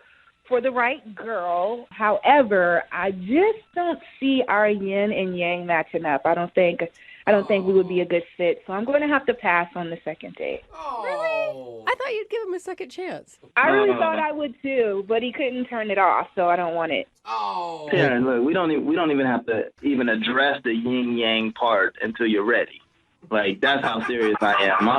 for the right girl. However, I just don't see our yin and yang matching up. I don't think we would be a good fit. So I'm going to have to pass on the second date. Really? I thought you'd give him a second chance. I really thought I would too, but he couldn't turn it off, so I don't want it. Oh. Karen, look, we don't even have to even address the yin yang part until you're ready. Like, that's how serious I am.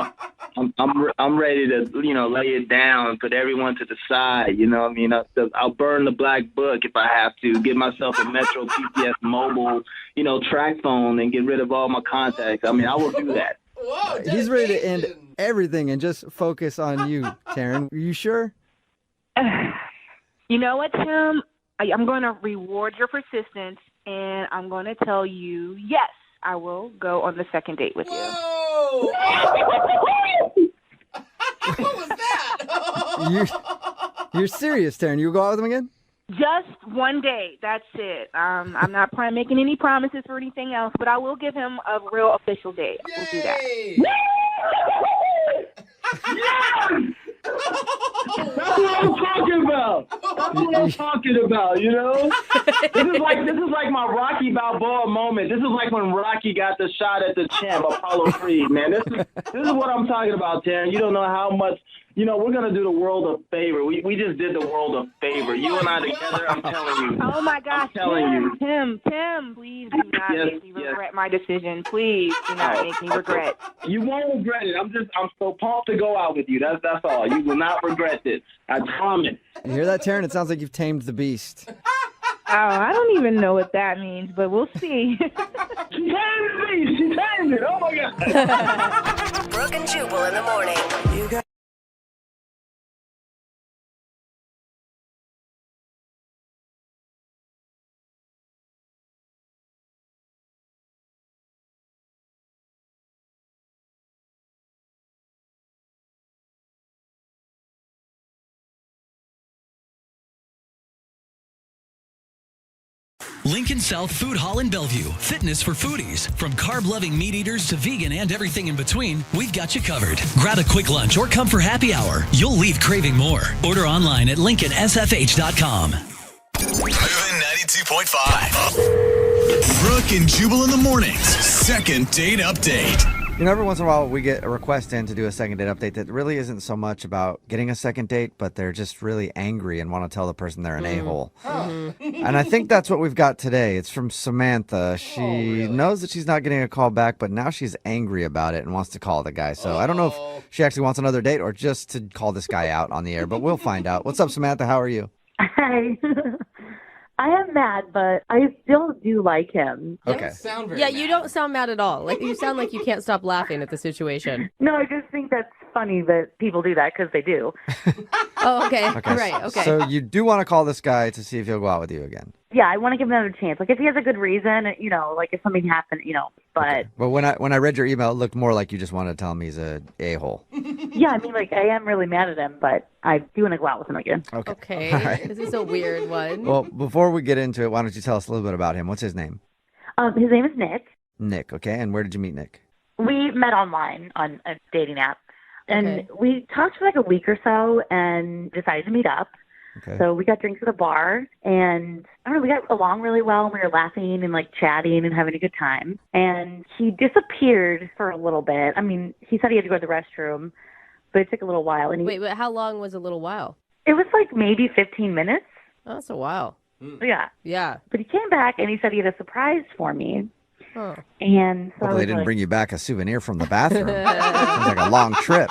I'm ready to, you know, lay it down, put everyone to the side. You know what I mean? I'll burn the black book if I have to, get myself a Metro PCS mobile, you know, track phone and get rid of all my contacts. I mean, I will do that. Whoa, he's ready to end everything and just focus on you, Taryn. Are you sure? You know what, Tim? I'm going to reward your persistence, and I'm going to tell you, yes, I will go on the second date with you. Whoa! What was that? You're serious, Taryn. You go out with him again? Just one date. That's it. I'm not making any promises or anything else, but I will give him a real official date. We'll do that. Yes! That's what I'm talking about. That's what I'm talking about, you know? This is like my Rocky Balboa moment. This is like when Rocky got the shot at the champ, Apollo Creed, man. This is what I'm talking about, Taryn. You don't know how much, you know, we're going to do the world a favor. We just did the world a favor. You and I together, I'm telling you. Oh, my gosh. I'm telling you. Tim, please do not make me regret my decision. Please do not make me regret. You won't regret it. I'm so pumped to go out with you. That's all. You will not regret this. I promise. You hear that, Taryn? It sounds like you've tamed the beast. Oh, I don't even know what that means, but we'll see. She tamed the beast. She tamed it. Oh, my God. Brooke and Jubal in the morning. You got Lincoln South Food Hall in Bellevue. Fitness for foodies. From carb-loving meat eaters to vegan and everything in between, we've got you covered. Grab a quick lunch or come for happy hour. You'll leave craving more. Order online at LincolnSFH.com. Moving 92.5. Brooke and Jubal in the mornings. Second date update. You know, every once in a while we get a request in to do a second date update that really isn't so much about getting a second date, but they're just really angry and want to tell the person they're an a-hole. And I think that's what we've got today. It's from Samantha. She knows that she's not getting a call back, but now she's angry about it and wants to call the guy. So I don't know if she actually wants another date or just to call this guy out on the air, but we'll find out. What's up, Samantha? How are you? Hi. I am mad, but I still do like him. Okay. You don't sound mad at all. Like, you sound like you can't stop laughing at the situation. No, I just think that's funny that people do that because they do. Oh, okay. Right, okay. So you do want to call this guy to see if he'll go out with you again? Yeah, I want to give him another chance. Like, if he has a good reason, you know, like if something happened, you know, but... Okay. But when I read your email, it looked more like you just wanted to tell him he's a a-hole. Yeah, I mean, like, I am really mad at him, but I do want to go out with him again. Okay. All right. This is a weird one. Well, before we get into it, why don't you tell us a little bit about him? What's his name? His name is Nick. Nick, okay. And where did you meet Nick? We met online on a dating app. And Okay. we talked for like a week or so and decided to meet up. Okay. So we got drinks at a bar, and I don't know, we got along really well, and we were laughing and like chatting and having a good time. And he disappeared for a little bit. I mean, he said he had to go to the restroom, but it took a little while. And Wait, but how long was a little while? it was like maybe 15 minutes. Oh, that's a while. Yeah. Yeah. But he came back and he said he had a surprise for me. Huh. And so I Hopefully was they didn't like, bring you back a souvenir from the bathroom. Sounds like a long trip.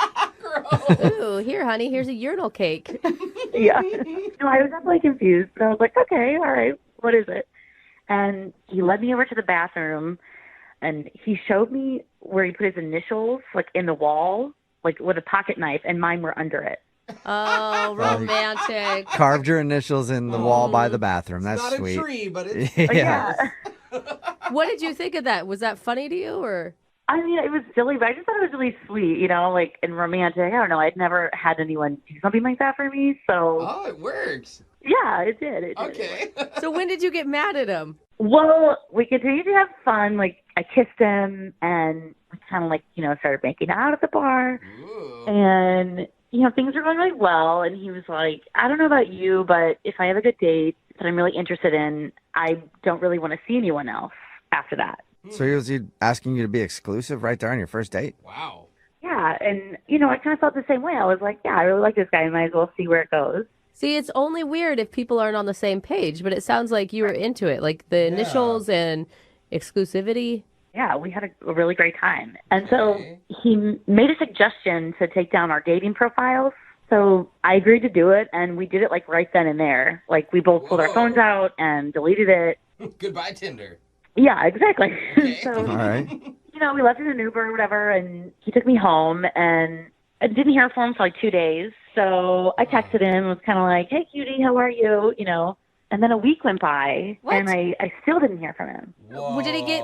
Ooh, here, honey, here's a urinal cake. yeah. No, I was definitely confused. So I was like, okay, all right, what is it? And he led me over to the bathroom, and he showed me where he put his initials, like in the wall. like with a pocket knife, and mine were under it. Oh, romantic. Carved your initials in the wall by the bathroom. That's Not sweet. a tree, but it's Yeah. What did you think of that? Was that funny to you, or? I mean, it was silly, but I just thought it was really sweet, you know, like, and romantic. I don't know. I'd never had anyone do something like that for me, so. Oh, it works. Yeah, it did. It did. Okay. So when did you get mad at him? Well, we continued to have fun. Like, I kissed him, and we kind of, like, you know, started making out at the bar. Ooh. And, you know, things were going really well. And he was like, I don't know about you, but if I have a good date that I'm really interested in, I don't really want to see anyone else after that. So was he asking you to be exclusive right there on your first date? Wow. Yeah, and, you know, I kind of felt the same way. I was like, yeah, I really like this guy. I might as well see where it goes. See, it's only weird if people aren't on the same page, but it sounds like you were into it, like the initials and exclusivity. Yeah, we had a really great time. And so he made a suggestion to take down our dating profiles. So I agreed to do it, and we did it, like, right then and there. Like, we both pulled our phones out and deleted it. Goodbye, Tinder. Yeah, exactly. Okay. So, All right. you know, we left in an Uber or whatever, and he took me home, and I didn't hear from him for like 2 days. So I texted him, was kind of like, hey, cutie, how are you? You know, and then a week went by, and I still didn't hear from him. Whoa. What did he get?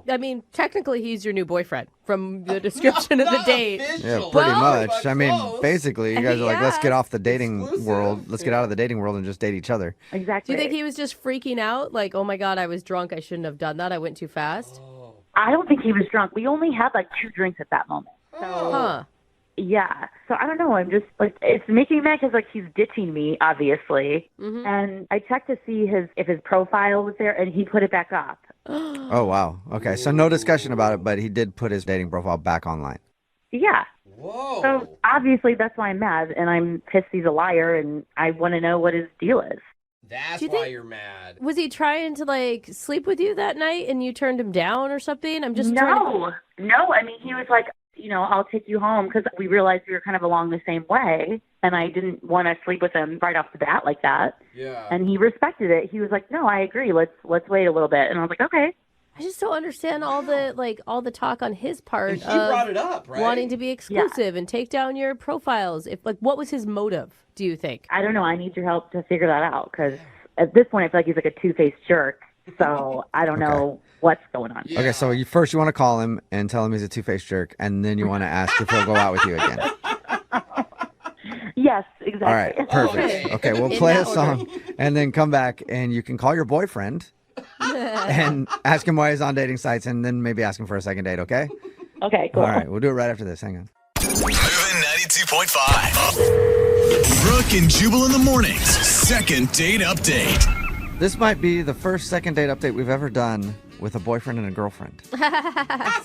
I mean, technically, he's your new boyfriend from the description of the date. Yeah, pretty much. I mean, close. basically, you guys are like, let's get off the dating Exclusive. world. Let's get out of the dating world and just date each other. Do Exactly. you think he was just freaking out? Like, oh my God, I was drunk. I shouldn't have done that. I went too fast. I don't think he was drunk. We only had like 2 drinks at that moment. So, Huh. yeah. So I don't know. I'm just like, it's making me mad because like he's ditching me, obviously. Mm-hmm. And I checked to see if his profile was there, and he put it back up. Oh, wow. Okay, so no discussion about it, but he did put his dating profile back online. Yeah. Whoa. So obviously that's why I'm mad, and I'm pissed he's a liar, and I want to know what his deal is. That's Do you why think- you're mad. Was he trying to, like, sleep with you that night and you turned him down or something? I'm just trying to... No. I mean, he was like, you know, I'll take you home because we realized we were kind of along the same way, and I didn't want to sleep with him right off the bat like that. Yeah. And he respected it. He was like, no, I agree. Let's wait a little bit. And I was like, okay. I just don't understand all the talk on his part And he of brought it up, right? wanting to be exclusive and take down your profiles. What was his motive, do you think? I don't know. I need your help to figure that out because at this point I feel like he's like a two-faced jerk. So I don't know what's going on. Okay, so you want to call him and tell him he's a two-faced jerk, and then you want to ask if he'll go out with you again. Yes, exactly. All right, perfect. Okay, we'll play a song and then come back, and you can call your boyfriend and ask him why he's on dating sites, and then maybe ask him for a second date, okay? Okay, cool. All right, we'll do it right after this. Hang on. Moving 92.5. Brooke and Jubal in the mornings. Second date update. This might be the first second date update we've ever done with a boyfriend and a girlfriend.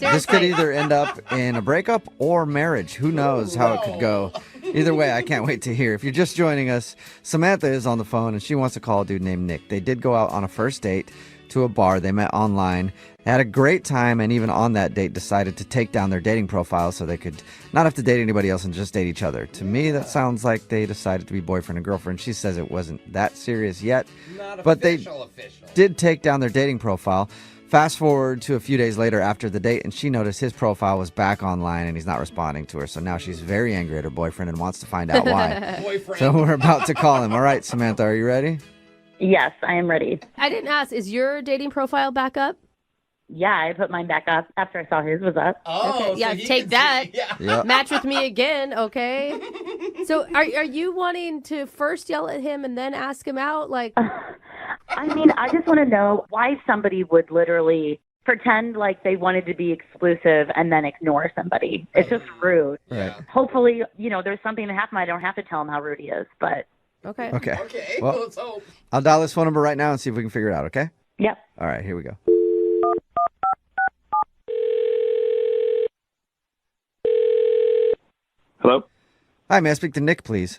This could either end up in a breakup or marriage. Who knows how it could go. Either way, I can't wait to hear. If you're just joining us, Samantha is on the phone, and she wants to call a dude named Nick. They did go out on a first date to a bar. They met online, had a great time, and even on that date decided to take down their dating profile so they could not have to date anybody else and just date each other. To me, that sounds like they decided to be boyfriend and girlfriend. She says it wasn't that serious yet, but they did take down their dating profile. Fast forward to a few days later after the date, and she noticed his profile was back online and he's not responding to her. So now she's very angry at her boyfriend and wants to find out why. So we're about to call him. All right, Samantha, are you ready? Yes, I am ready. I didn't ask, is your dating profile back up? Yeah, I put mine back up after I saw his was up. Okay. Yeah, take that. Yep. Match with me again, okay? So are you wanting to first yell at him and then ask him out? Like, I mean, I just want to know why somebody would literally pretend like they wanted to be exclusive and then ignore somebody. It's just rude. Right. Hopefully, you know, there's something that happened. I don't have to tell him how rude he is, but. Okay. Okay. Okay, Well, let's hope. I'll dial this phone number right now and see if we can figure it out, okay? Yep. All right, here we go. Hello? Hi, may I speak to Nick, please?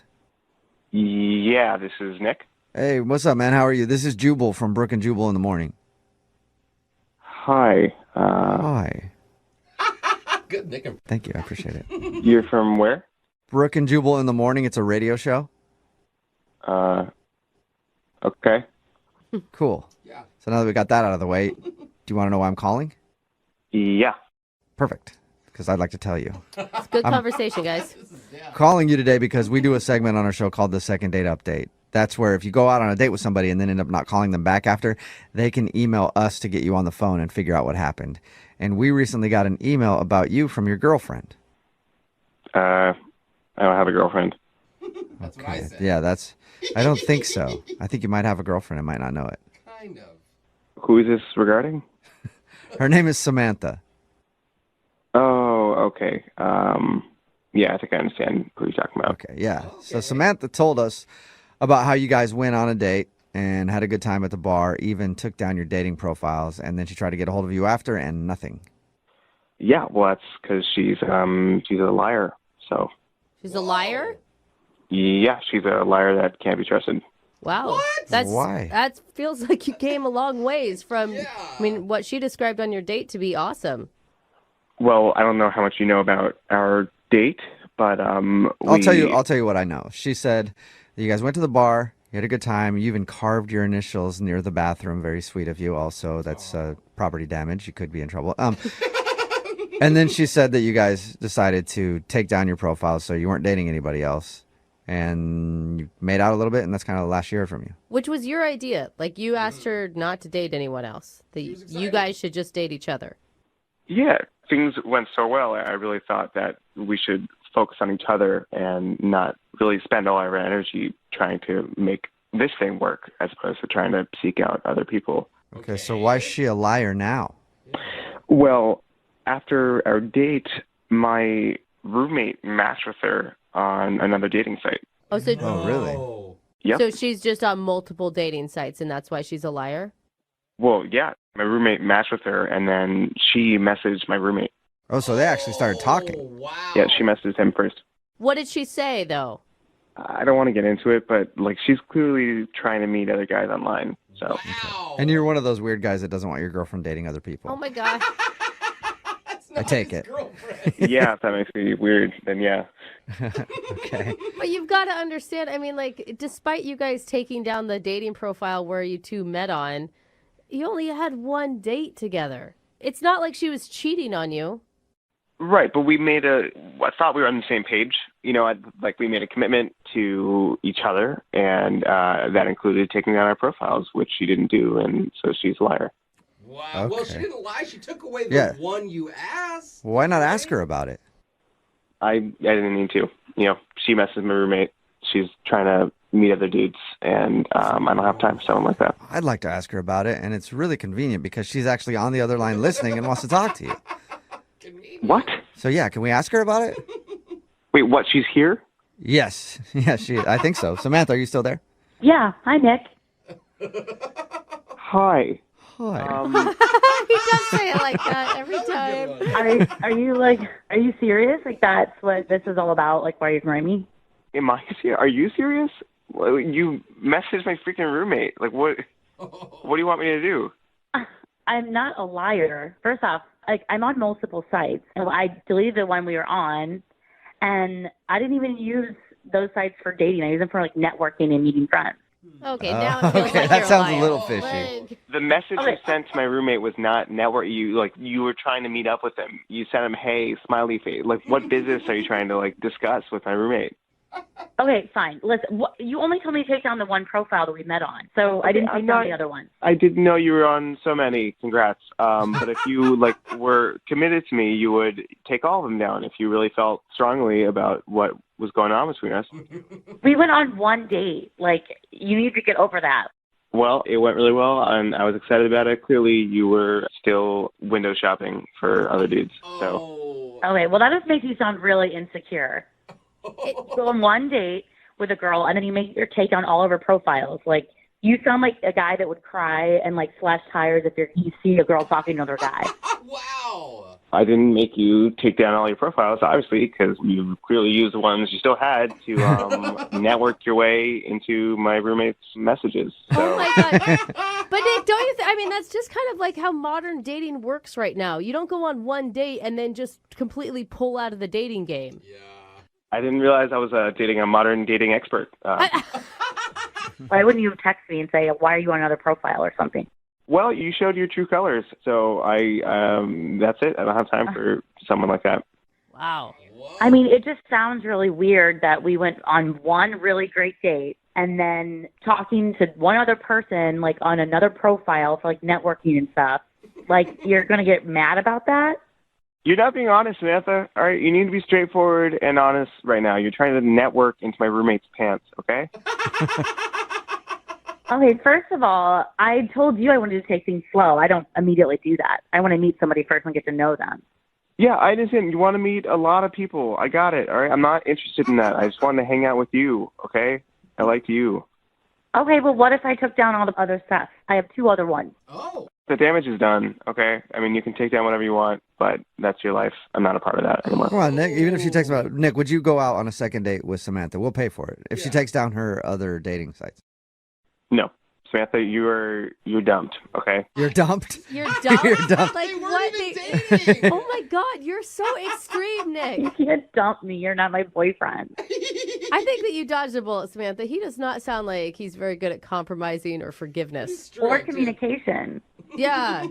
Yeah, this is Nick. Hey, what's up, man? How are you? This is Jubal from Brooke and Jubal in the morning. Hi. Hi. Good, Nick. Thank you. I appreciate it. You're from where? Brooke and Jubal in the morning. It's a radio show. Okay. Cool. Yeah. So now that we got that out of the way, do you want to know why I'm calling? Yeah. Perfect. because I'd like to tell you. It's good conversation, guys. Calling you today because we do a segment on our show called the Second Date Update. That's where if you go out on a date with somebody and then end up not calling them back after, they can email us to get you on the phone and figure out what happened. And we recently got an email about you from your girlfriend. I don't have a girlfriend. That's what I said. Yeah, I don't think so. I think you might have a girlfriend and might not know it. Kind of. Who is this regarding? Her name is Samantha. Oh, okay. Yeah, I think I understand who you're talking about. Okay, yeah. Okay. So Samantha told us about how you guys went on a date and had a good time at the bar, even took down your dating profiles, and then she tried to get a hold of you after, and nothing. Yeah, well, that's because she's a liar. So. She's a liar? Yeah, she's a liar that can't be trusted. Wow. What? Why? That feels like you came a long ways from, I mean, what she described on your date to be awesome. Well, I don't know how much you know about our date, but I'll tell you what I know. She said that you guys went to the bar, you had a good time, you even carved your initials near the bathroom. Very sweet of you. Also, that's property damage. You could be in trouble. And then she said that you guys decided to take down your profile so you weren't dating anybody else. And you made out a little bit, and that's kind of the last you heard from you. Which was your idea. Like, you asked her not to date anyone else. That you guys should just date each other. Yeah, things went so well. I really thought that we should focus on each other and not really spend all our energy trying to make this thing work as opposed to trying to seek out other people. Okay, so why is she a liar now? Well, after our date, my roommate matched with her on another dating site. Oh, so really? Yep. So she's just on multiple dating sites, and that's why she's a liar? Well, yeah. My roommate matched with her, and then she messaged my roommate. Oh, so they actually started talking. Wow. Yeah, she messaged him first. What did she say, though? I don't want to get into it, but like she's clearly trying to meet other guys online. So. Wow. And you're one of those weird guys that doesn't want your girlfriend dating other people. Oh, my God. I take it. Yeah, if that makes me weird, then yeah. Okay. But you've got to understand, I mean, like, despite you guys taking down the dating profile where you two met on, you only had one date together. It's not like she was cheating on you. Right, but I thought we were on the same page. You know, we made a commitment to each other, and that included taking down our profiles, which she didn't do, and so she's a liar. Wow. Okay. Well, she didn't lie. She took away the one you asked. Why not ask her about it? I didn't need to. You know, she messaged my roommate. She's trying to meet other dudes, and I don't have time for someone like that. I'd like to ask her about it, and it's really convenient because she's actually on the other line listening and wants to talk to you. What? So yeah, can we ask her about it? Wait, what? She's here? Yes. Yes, I think so. Samantha, are you still there? Yeah. Hi, Nick. Hi. Hi. He does say it like that every time. Are you serious? Like, that's what this is all about? Like, why are you ignoring me? Am I serious? Are you serious? Well, you messaged my freaking roommate. Like, what do you want me to do? I'm not a liar. First off, like, I'm on multiple sites, and I deleted the one we were on, and I didn't even use those sites for dating. I use them for, like, networking and meeting friends. Okay, now it feels okay, like that you're sounds a a little liar. fishy. The message you sent to my roommate was not network. You were trying to meet up with him. You sent him, hey, smiley face. Like, what business are you trying to, like, discuss with my roommate? Okay, fine. Listen, you only told me to take down the one profile that we met on, so I didn't take down the other one. I didn't know you were on so many. Congrats. But if you were committed to me, you would take all of them down if you really felt strongly about what was going on between us. We went on one date. Like, you need to get over that. Well, it went really well, and I was excited about it. Clearly, you were still window shopping for other dudes. So. Okay, well, that just makes you sound really insecure. Go on one date with a girl, and then you make your take on all of her profiles. Like, you sound like a guy that would cry and, like, slash tires if you see a girl talking to another guy. Wow. I didn't make you take down all your profiles, obviously, because you clearly used the ones you still had to network your way into my roommate's messages. So. Oh, my God. But Nick, don't you I mean, that's just kind of like how modern dating works right now. You don't go on one date and then just completely pull out of the dating game. Yeah. I didn't realize I was dating a modern dating expert. Why wouldn't you text me and say, why are you on another profile or something? Well, you showed your true colors, so that's it. I don't have time for someone like that. Wow. I mean, it just sounds really weird that we went on one really great date and then talking to one other person, like on another profile for like networking and stuff. Like, you're going to get mad about that? You're not being honest, Samantha. All right, you need to be straightforward and honest right now. You're trying to network into my roommate's pants, okay? Okay, first of all, I told you I wanted to take things slow. I don't immediately do that. I want to meet somebody first and get to know them. Yeah, I understand. You want to meet a lot of people. I got it, all right? I'm not interested in that. I just want to hang out with you, okay? I like you. Okay, well, what if I took down all the other stuff? I have 2 other ones. Oh. The damage is done, okay? I mean, you can take down whatever you want, but that's your life. I'm not a part of that anymore. Come on, Nick. Even if she takes about Nick, would you go out on a second date with Samantha? We'll pay for it if she takes down her other dating sites. No. Samantha, you're dumped, okay? You're dumped? You're dumped? You're dumped. Like, what? Oh, my God. You're so extreme, Nick. You can't dump me. You're not my boyfriend. I think that you dodged a bullet, Samantha. He does not sound like he's very good at compromising or forgiveness. Or communication. Yeah.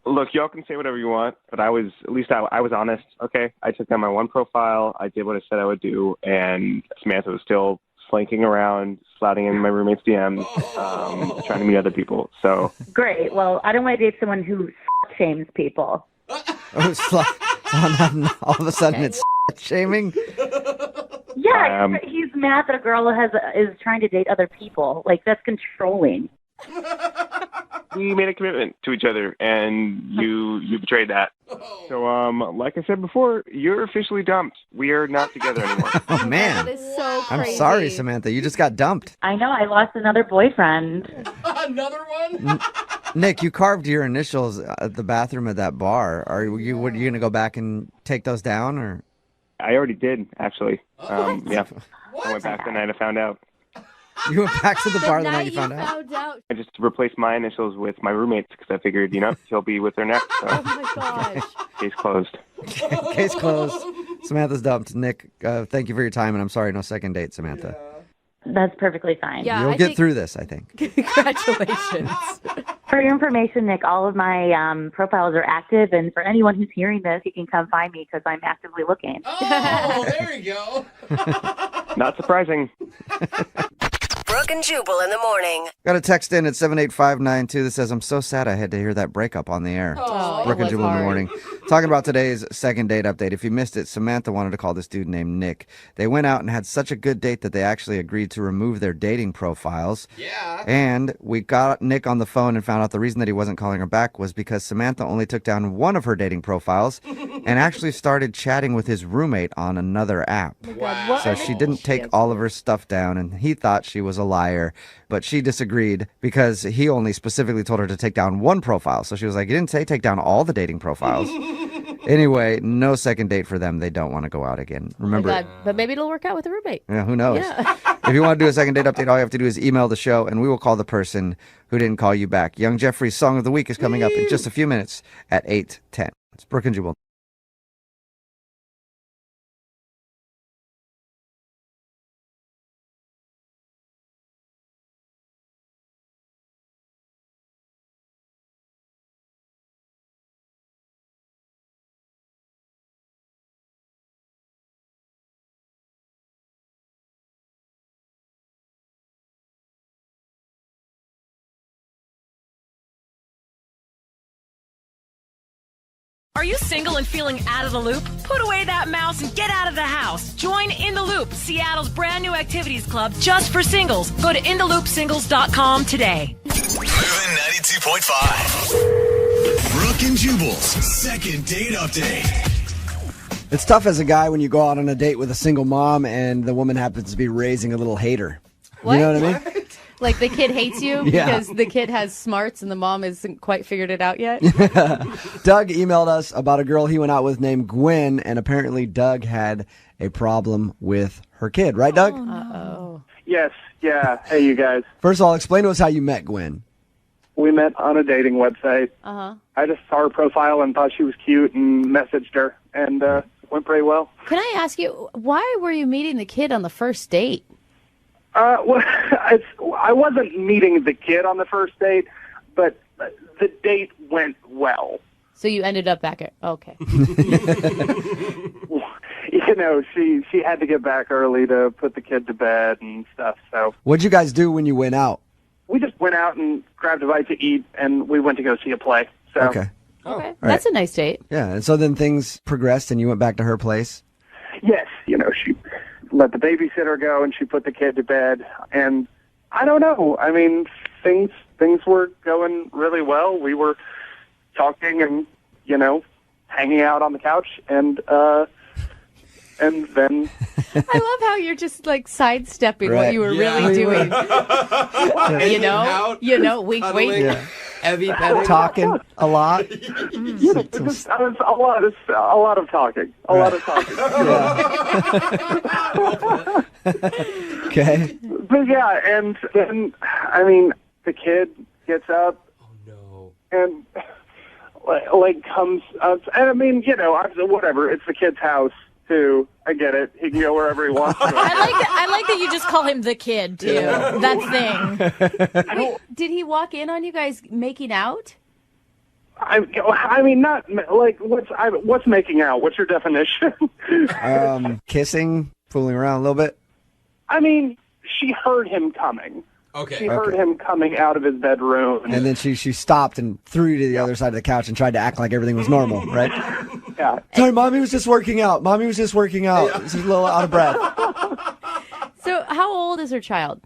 Look, y'all can say whatever you want, but I was honest, okay? I took down my one profile. I did what I said I would do, and Samantha was still slinking around, sliding in my roommate's DMs, trying to meet other people. So Great. Well, I don't want to date someone who shames people. All of a sudden it's shaming? Yeah, he's mad that a girl is trying to date other people. Like, that's controlling. we made a commitment to each other, and you betrayed that. So, like I said before, you're officially dumped. We are not together anymore. Oh, man. That is so crazy. I'm sorry, Samantha. You just got dumped. I know. I lost another boyfriend. Another one? Nick, you carved your initials at the bathroom at that bar. Are you going to go back and take those down, or? I already did, actually. Yeah. What? I went back the night I found out. You went back to the bar the night you found out? I just replaced my initials with my roommate's because I figured, he'll be with her next. So. Oh, my gosh. Case closed. Case closed. Samantha's dumped. Nick, thank you for your time, and I'm sorry, no second date, Samantha. That's perfectly fine. Yeah, You'll get through this, I think. Congratulations. For your information, Nick, all of my profiles are active, and for anyone who's hearing this, you can come find me because I'm actively looking. Oh, there you go. Not surprising. Brooke and Jubal in the morning. Got a text in at 78592 that says, I'm so sad I had to hear that breakup on the air. Oh, Brooke and Jubal in the morning. Talking about today's second date update. If you missed it, Samantha wanted to call this dude named Nick. They went out and had such a good date that they actually agreed to remove their dating profiles. Yeah. And we got Nick on the phone and found out the reason that he wasn't calling her back was because Samantha only took down one of her dating profiles and actually started chatting with his roommate on another app. Wow. So she didn't take all of her stuff down, and he thought she was a liar, but she disagreed because he only specifically told her to take down one profile. So she was like, you didn't say take down all the dating profiles. Anyway, no second date for them. They don't want to go out again. Remember, Oh my God, but maybe it'll work out with a roommate. yeah, who knows? Yeah. If you want to do a second date update, all you have to do is email the show, and we will call the person who didn't call you back. Young Jeffrey's Song of the Week is coming up in just a few minutes at 8:10. It's Brooke and Jubal. Are you single and feeling out of the loop? Put away that mouse and get out of the house. Join In the Loop, Seattle's brand new activities club just for singles. Go to intheloopsingles.com today. Moving 92.5. Brooke and Jubal's second date update. It's tough as a guy when you go out on a date with a single mom and the woman happens to be raising a little hater. What? You know what I mean? Like the kid hates you Yeah. because the kid has smarts and the mom hasn't quite figured it out yet? Doug emailed us about a girl he went out with named Gwen, and apparently Doug had a problem with her kid. Right, Doug? Uh-oh. Yes, yeah. Hey, you guys. First of all, explain to us how you met Gwen. We met on a dating website. Uh-huh. I just saw her profile and thought she was cute and messaged her, and went pretty well. Can I ask you, why were you meeting the kid on the first date? Well, I wasn't meeting the kid on the first date, but the date went well. So you ended up back at, okay. she had to get back early to put the kid to bed and stuff. So What'd you guys do when you went out? we just went out and grabbed a bite to eat, and we went to go see a play. So Okay. Okay, that's a nice date. Yeah, and so then things progressed and you went back to her place? yes, she let the babysitter go and she put the kid to bed. And I don't know. I mean, things were going really well. We were talking and hanging out on the couch, and then I love how you're just like sidestepping what Right. you were Yeah. really doing. Hanging out, wink, cuddling, wink. heavy petting. Talking a lot? it was a lot of talking. A lot of talking. Okay. But yeah, and then the kid gets up. Oh no. And comes up, and whatever. It's the kid's house too. I get it. He can go wherever he wants to. I like that you just call him the kid too. That thing. Wait, did he walk in on you guys making out? Not like what's making out? What's your definition? Kissing, fooling around a little bit? She heard him coming. Okay. She heard him coming out of his bedroom. And then she stopped and threw you to the other side of the couch and tried to act like everything was normal, right? Yeah. Sorry, Mommy was just working out. She's a little out of breath. So how old is her child?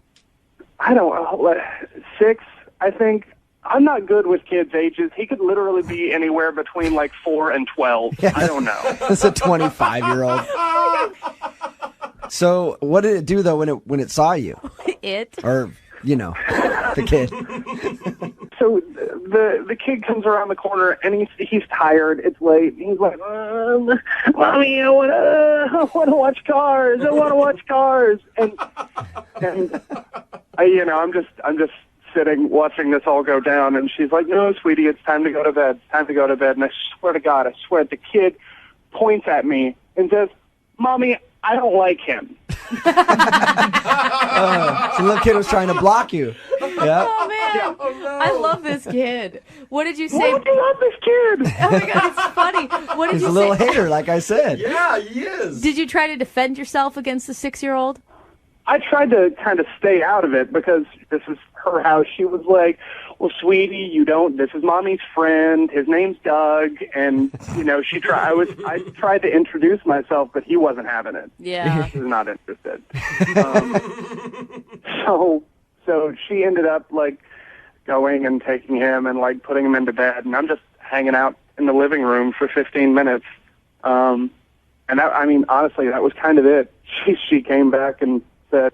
I don't know, 6, I think. I'm not good with kids' ages. He could literally be anywhere between 4 and 12. Yeah. I don't know. It's a 25-year-old. So what did it do, though, when it saw you? It? Or, the kid. So the kid comes around the corner, and he's tired. It's late. He's like, Mommy, I want to watch Cars. I want to watch Cars. And I'm just sitting watching this all go down, and she's like, no, sweetie, it's time to go to bed. It's time to go to bed. And I swear to God, the kid points at me and says, Mommy, I don't like him. So the little kid was trying to block you. Yeah. Oh man, I love this kid. What did you say? Why do you love this kid? Oh my God, it's funny. What did He's you a little say? hater, like I said. Yeah, he is. Did you try to defend yourself against the 6-year-old? I tried to kind of stay out of it because this is her house. She was like, well, sweetie, this is Mommy's friend. His name's Doug. And, I tried to introduce myself, but he wasn't having it. Yeah. He was not interested. So she ended up going and taking him and putting him into bed. And I'm just hanging out in the living room for 15 minutes. And that, honestly, that was kind of it. She came back and said,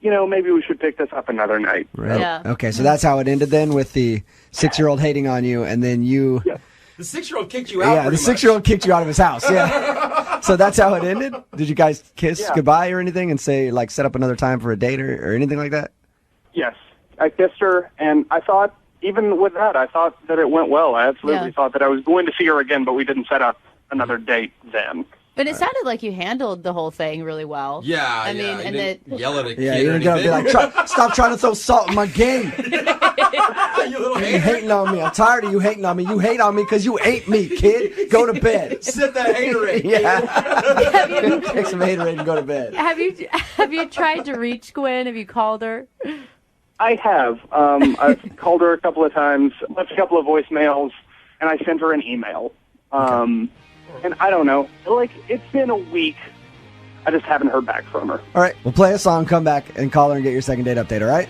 maybe we should pick this up another night. Right. Yeah. Okay, so that's how it ended then, with the 6-year-old hating on you, and then you... Yeah. The 6-year-old kicked you out. Yeah, the 6-year-old kicked you out of his house. Yeah. So that's how it ended? Did you guys kiss goodbye or anything and say, set up another time for a date or anything like that? Yes. I kissed her, and I thought, even with that, I thought that it went well. I absolutely thought that I was going to see her again, but we didn't set up another date then. But it sounded like you handled the whole thing really well. Yeah, I mean, You and didn't yell at a kid. Yeah, you're or going to be anything. like, stop trying to throw salt in my game. You little You hater. hating on me. I'm tired of you hating on me. You hate on me because you ate me, kid. Go to bed. Sit that haterade. Yeah. Take some haterade and go to bed. have you tried to reach Gwen? Have you called her? I have. I've called her a couple of times, left a couple of voicemails, and I sent her an email. And I don't know, it's been a week. I just haven't heard back from her. All right, we'll play a song, come back, and call her and get your second date update, all right?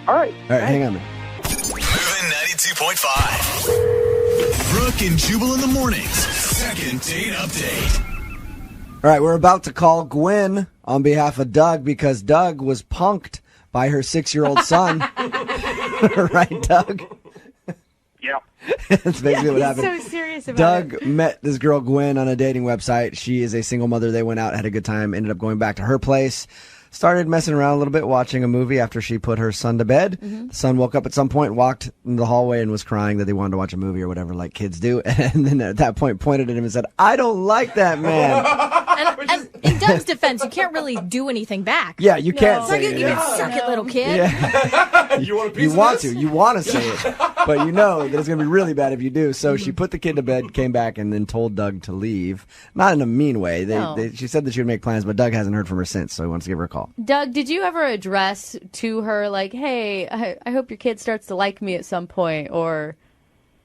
All right. All right, hang on a minute. Moving 92.5. Brooke and Jubal in the mornings. Second date update. All right, we're about to call Gwen on behalf of Doug because Doug was punked by her 6-year-old son. Right, Doug? Yeah. That's basically what happened. He's so serious about Doug met this girl, Gwen, on a dating website. She is a single mother. They went out, had a good time, ended up going back to her place. Started messing around a little bit, watching a movie after she put her son to bed. Mm-hmm. The son woke up at some point, walked in the hallway, and was crying that they wanted to watch a movie or whatever, like kids do. And then at that point, pointed at him and said, I don't like that man. And in Doug's defense, you can't really do anything back. Yeah, you can't Suck say it, it. you can suck it, little kid. Yeah. You want a piece You of want this? to. You want to say it. But you know that it's going to be really bad if you do. So she put the kid to bed, came back, and then told Doug to leave. Not in a mean way. She said that she would make plans, but Doug hasn't heard from her since, so he wants to give her a call. Doug, did you ever address to her, like, hey, I hope your kid starts to like me at some point, or...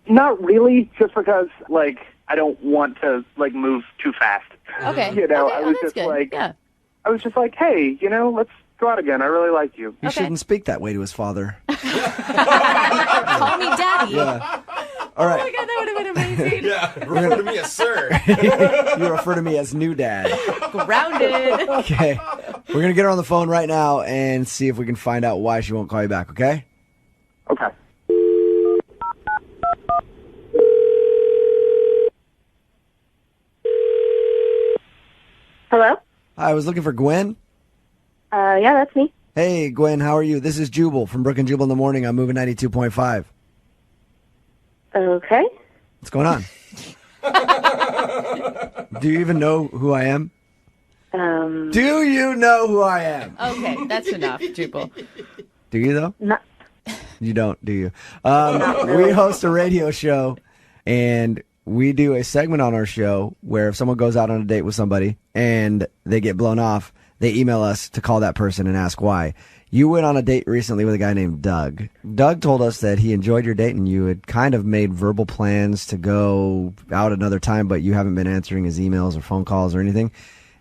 Not really, just because, like, I don't want to, like, move too fast. Okay. You know, okay. I was that's just good. like, yeah. I was just like, hey, you know, let's go out again. I really like you. He shouldn't speak that way to his father. Call me daddy. Yeah. All right. Oh my God, that would have been amazing. Yeah, refer to me as sir. You refer to me as new dad. Grounded. Okay. We're going to get her on the phone right now and see if we can find out why she won't call you back, okay? Okay. Hello? Hi, I was looking for Gwen. Yeah, that's me. Hey, Gwen, how are you? This is Jubal from Brooke and Jubal in the morning. I'm moving 92.5. Okay. What's going on? Do you even know who I am? Do you know who I am? Okay, that's enough, Jubal. Do you, though? Not. You don't, do you? We host a radio show, and we do a segment on our show where if someone goes out on a date with somebody and they get blown off, they email us to call that person and ask why. You went on a date recently with a guy named Doug. Doug told us that he enjoyed your date and you had kind of made verbal plans to go out another time, but you haven't been answering his emails or phone calls or anything.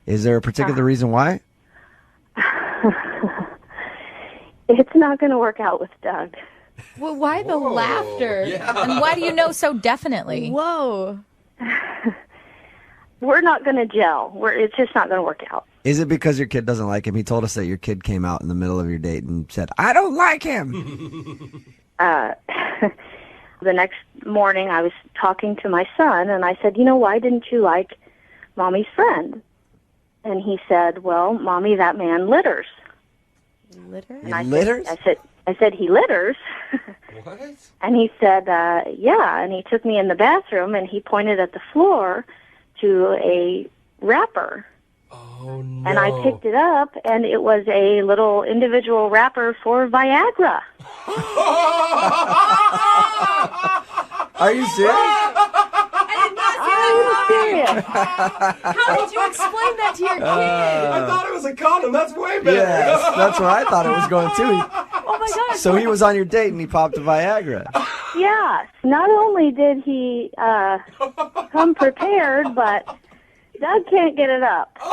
Is there a particular reason why? It's not going to work out with Doug. Well, why the laughter? Yeah. And why do you know so definitely? Whoa. We're not going to gel. It's just not going to work out. Is it because your kid doesn't like him? He told us that your kid came out in the middle of your date and said, I don't like him. The next morning, I was talking to my son, and I said, why didn't you like Mommy's friend? And he said, well, Mommy, that man litters. Litter? And I litters? I said, he litters. What? And he said, yeah. And he took me in the bathroom, and he pointed at the floor to a wrapper. Oh, no. And I picked it up, and it was a little individual wrapper for Viagra. Are you serious? I'm serious. How did you explain that to your kid? I thought it was a condom. That's way better. Yes, that's where I thought it was going too. Oh my God. So he was on your date and he popped a Viagra. Yes. Not only did he come prepared, but Doug can't get it up. Okay.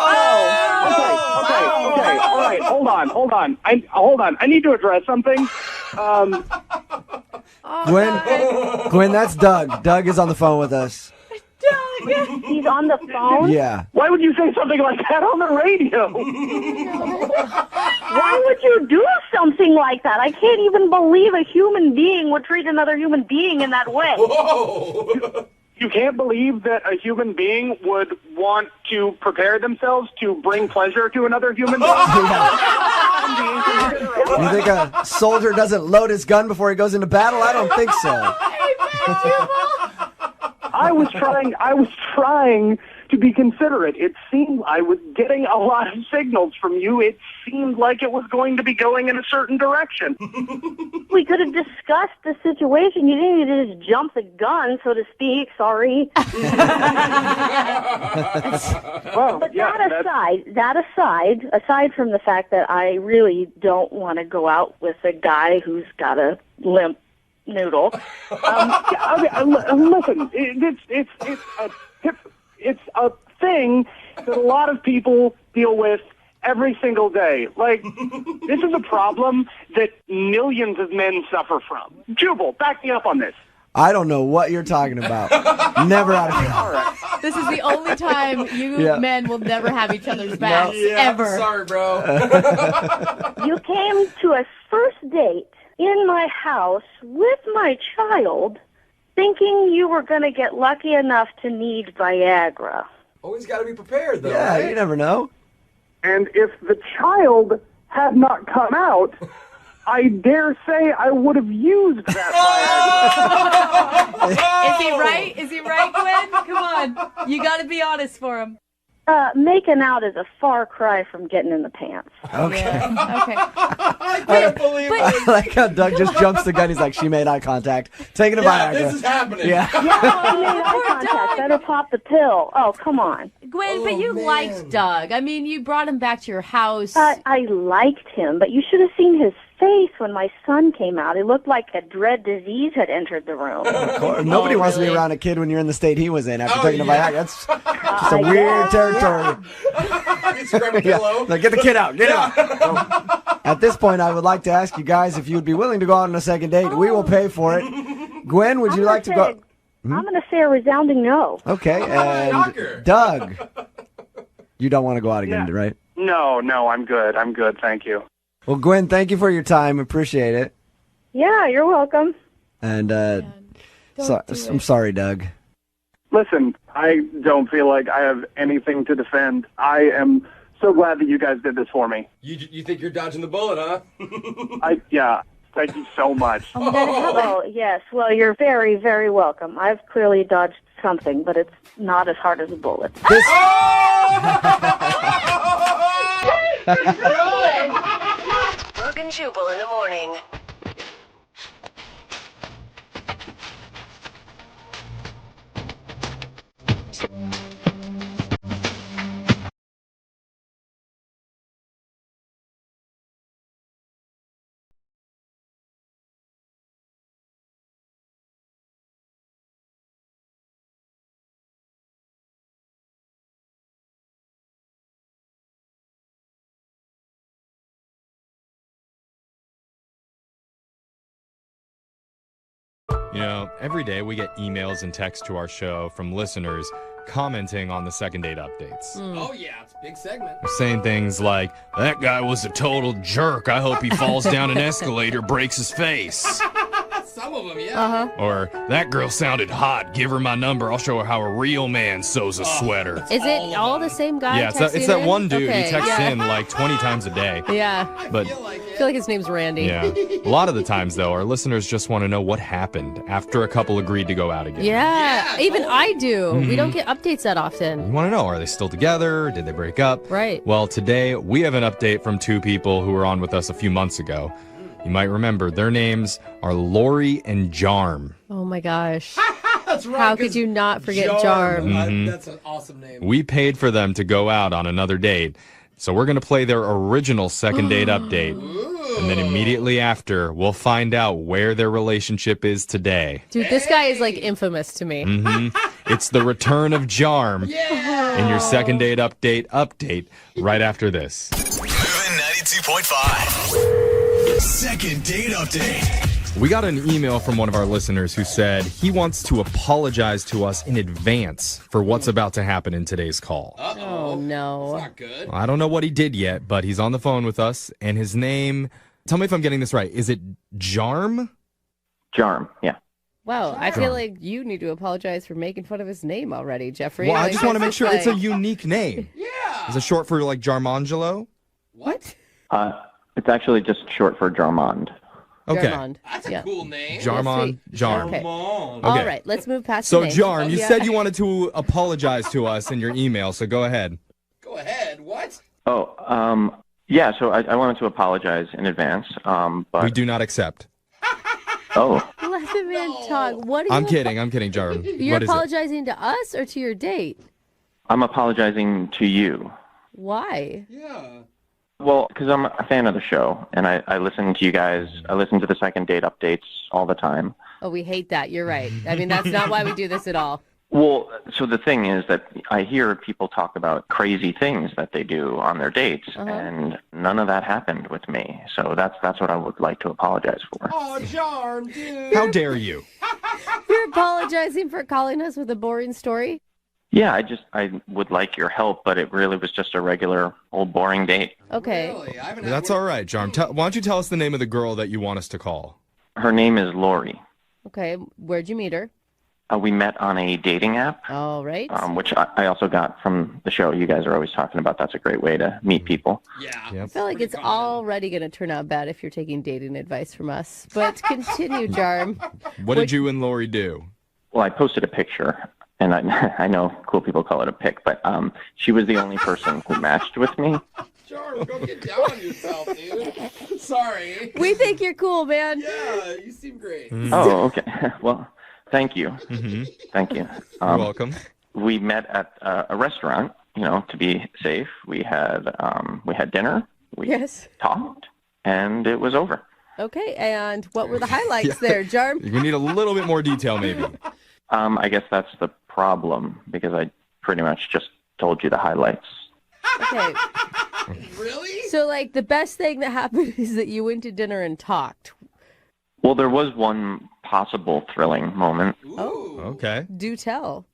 All right. Hold on. I need to address something. Gwen, that's Doug. Doug is on the phone with us. Doug! He's on the phone? Yeah. Why would you say something like that on the radio? Why would you do something like that? I can't even believe a human being would treat another human being in that way. Whoa. You can't believe that a human being would want to prepare themselves to bring pleasure to another human being? You think a soldier doesn't load his gun before he goes into battle? I don't think so. I was trying to be considerate. It seemed I was getting a lot of signals from you. It seemed like it was going to be going in a certain direction. We could have discussed the situation. You didn't need to just jump the gun, so to speak. Sorry. Well, But yeah, aside from the fact that I really don't want to go out with a guy who's got a limp noodle. Listen, it's a thing that a lot of people deal with every single day. Like, this is a problem that millions of men suffer from. Jubal, back me up on this. I don't know what you're talking about. Never out of here. All right. This is the only time you men will never have each other's backs, Yeah, ever. Sorry, bro. You came to a first date in my house with my child thinking you were going to get lucky enough to need Viagra. Always got to be prepared, though. Yeah, right? you never know. And if the child had not come out, I dare say I would have used that Is he right? Is he right, Gwen? Come on. You got to be honest for him. Making out is a far cry from getting in the pants. Okay. Okay. I can't believe But I like how Doug just jumps the gun. He's like, she made eye contact. Taking a Viagra. This is happening. Yeah. Yeah, I made eye contact. Better pop the pill. Oh, come on. Gwen, but you liked Doug. I mean, you brought him back to your house. I liked him, but you should have seen his face when my son came out. It looked like a dread disease had entered the room. Nobody wants to be around a kid when you're in the state he was in after taking a Viagra. That's just a weird territory. Like, get the kid out. Get out. So, at this point, I would like to ask you guys if you'd be willing to go out on a second date. We will pay for it. Gwen, would you like to go? I'm going to say a resounding no. Okay, and Doug, you don't want to go out again, right? No, I'm good. I'm good. Thank you. Well, Gwen, thank you for your time. Appreciate it. Yeah, you're welcome. And I'm sorry, Doug. Listen, I don't feel like I have anything to defend. I am so glad that you guys did this for me. You think you're dodging the bullet, huh? Yeah. Thank you so much. Oh, yes. Well, you're very, very welcome. I've clearly dodged something, but it's not as hard as a bullet. Brooke and Jubal in the morning. You know, every day we get emails and texts to our show from listeners commenting on the second date updates. Oh, yeah, it's a big segment. They're saying things like, that guy was a total jerk. I hope he falls down an escalator, breaks his face. Some of them, yeah. Or, that girl sounded hot. Give her my number. I'll show her how a real man sews a sweater. Is it all the same guy? Yeah, it's that one dude. Okay, He texts in like 20 times a day. Yeah. But I feel like his name's Randy. yeah, a lot of the times, though, our listeners just want to know what happened after a couple agreed to go out again. Yeah, even I do. We Mhm. don't get updates that often. You want to know, are they still together? Did they break up? Right. Well, today we have an update from two people who were on with us a few months ago. You might remember their names are Lori and Jarm. Oh my gosh. That's right. How could you not forget Jarm? Mhm. That's an awesome name. We paid for them to go out on another date. So we're going to play their original second date update. And then immediately after, we'll find out where their relationship is today. Dude, this guy is like infamous to me. It's the return of Jarm in your second date update right after this. Moving 92.5. Second date update. We got an email from one of our listeners who said he wants to apologize to us in advance for what's about to happen in today's call. Oh, no. That's not good. I don't know what he did yet, but he's on the phone with us, and his name, tell me if I'm getting this right, is it Jarm? Jarm, yeah. Wow, I feel like you need to apologize for making fun of his name already, Jeffrey. Well, I Like, just want to make it's sure it's a like- unique name. Yeah. Is it short for like Jarmangelo? What? It's actually just short for Jarmond. Okay. Jarmond. That's a Yeah. cool name. Jarmon, Jarm. Okay. Okay. All right, let's move past So, the name. Jarm, you Yeah. said you wanted to apologize to us in your email, so go ahead. Go ahead. What? Oh, yeah, so I wanted to apologize in advance, but... We do not accept. Oh, Let the man talk. What are you I'm kidding, Jarm. You're What is it? apologizing to us or to your date? I'm apologizing to you. Why? Yeah. Well, because I'm a fan of the show, and I listen to you guys. I listen to the second date updates all the time. Oh, we hate that. You're right. I mean, that's not why we do this at all. Well, so the thing is that I hear people talk about crazy things that they do on their dates, and none of that happened with me. So that's what I would like to apologize for. Oh, Jarm, dude. How dare you? You're apologizing for calling us with a boring story? Yeah, I would like your help, but it really was just a regular old boring date. Okay. That's all right, Jarm. Why don't you tell us the name of the girl that you want us to call? Her name is Lori. Okay. Where'd you meet her? We met on a dating app. All right. Which I also got from the show. You guys are always talking about that's a great way to meet people. Yeah. I feel like it's already going to turn out bad if you're taking dating advice from us. But continue, Jarm. What did you and Lori do? Well, I posted a picture, and I know cool people call it a pic, but she was the only person who matched with me. Charm, go get down on yourself, dude. Sorry. We think you're cool, man. Yeah, you seem great. Oh, okay. Well, thank you. Mm-hmm. Thank you. You're welcome. We met at a restaurant, to be safe. We had dinner. We Yes. talked, and it was over. Okay, and what were the highlights there, Jarm? We need a little bit more detail, maybe. I guess that's the problem, because I pretty much just told you the highlights. Okay. Really? So, like, the best thing that happened is that you went to dinner and talked. Well, there was one possible thrilling moment. Oh. Okay. Do tell.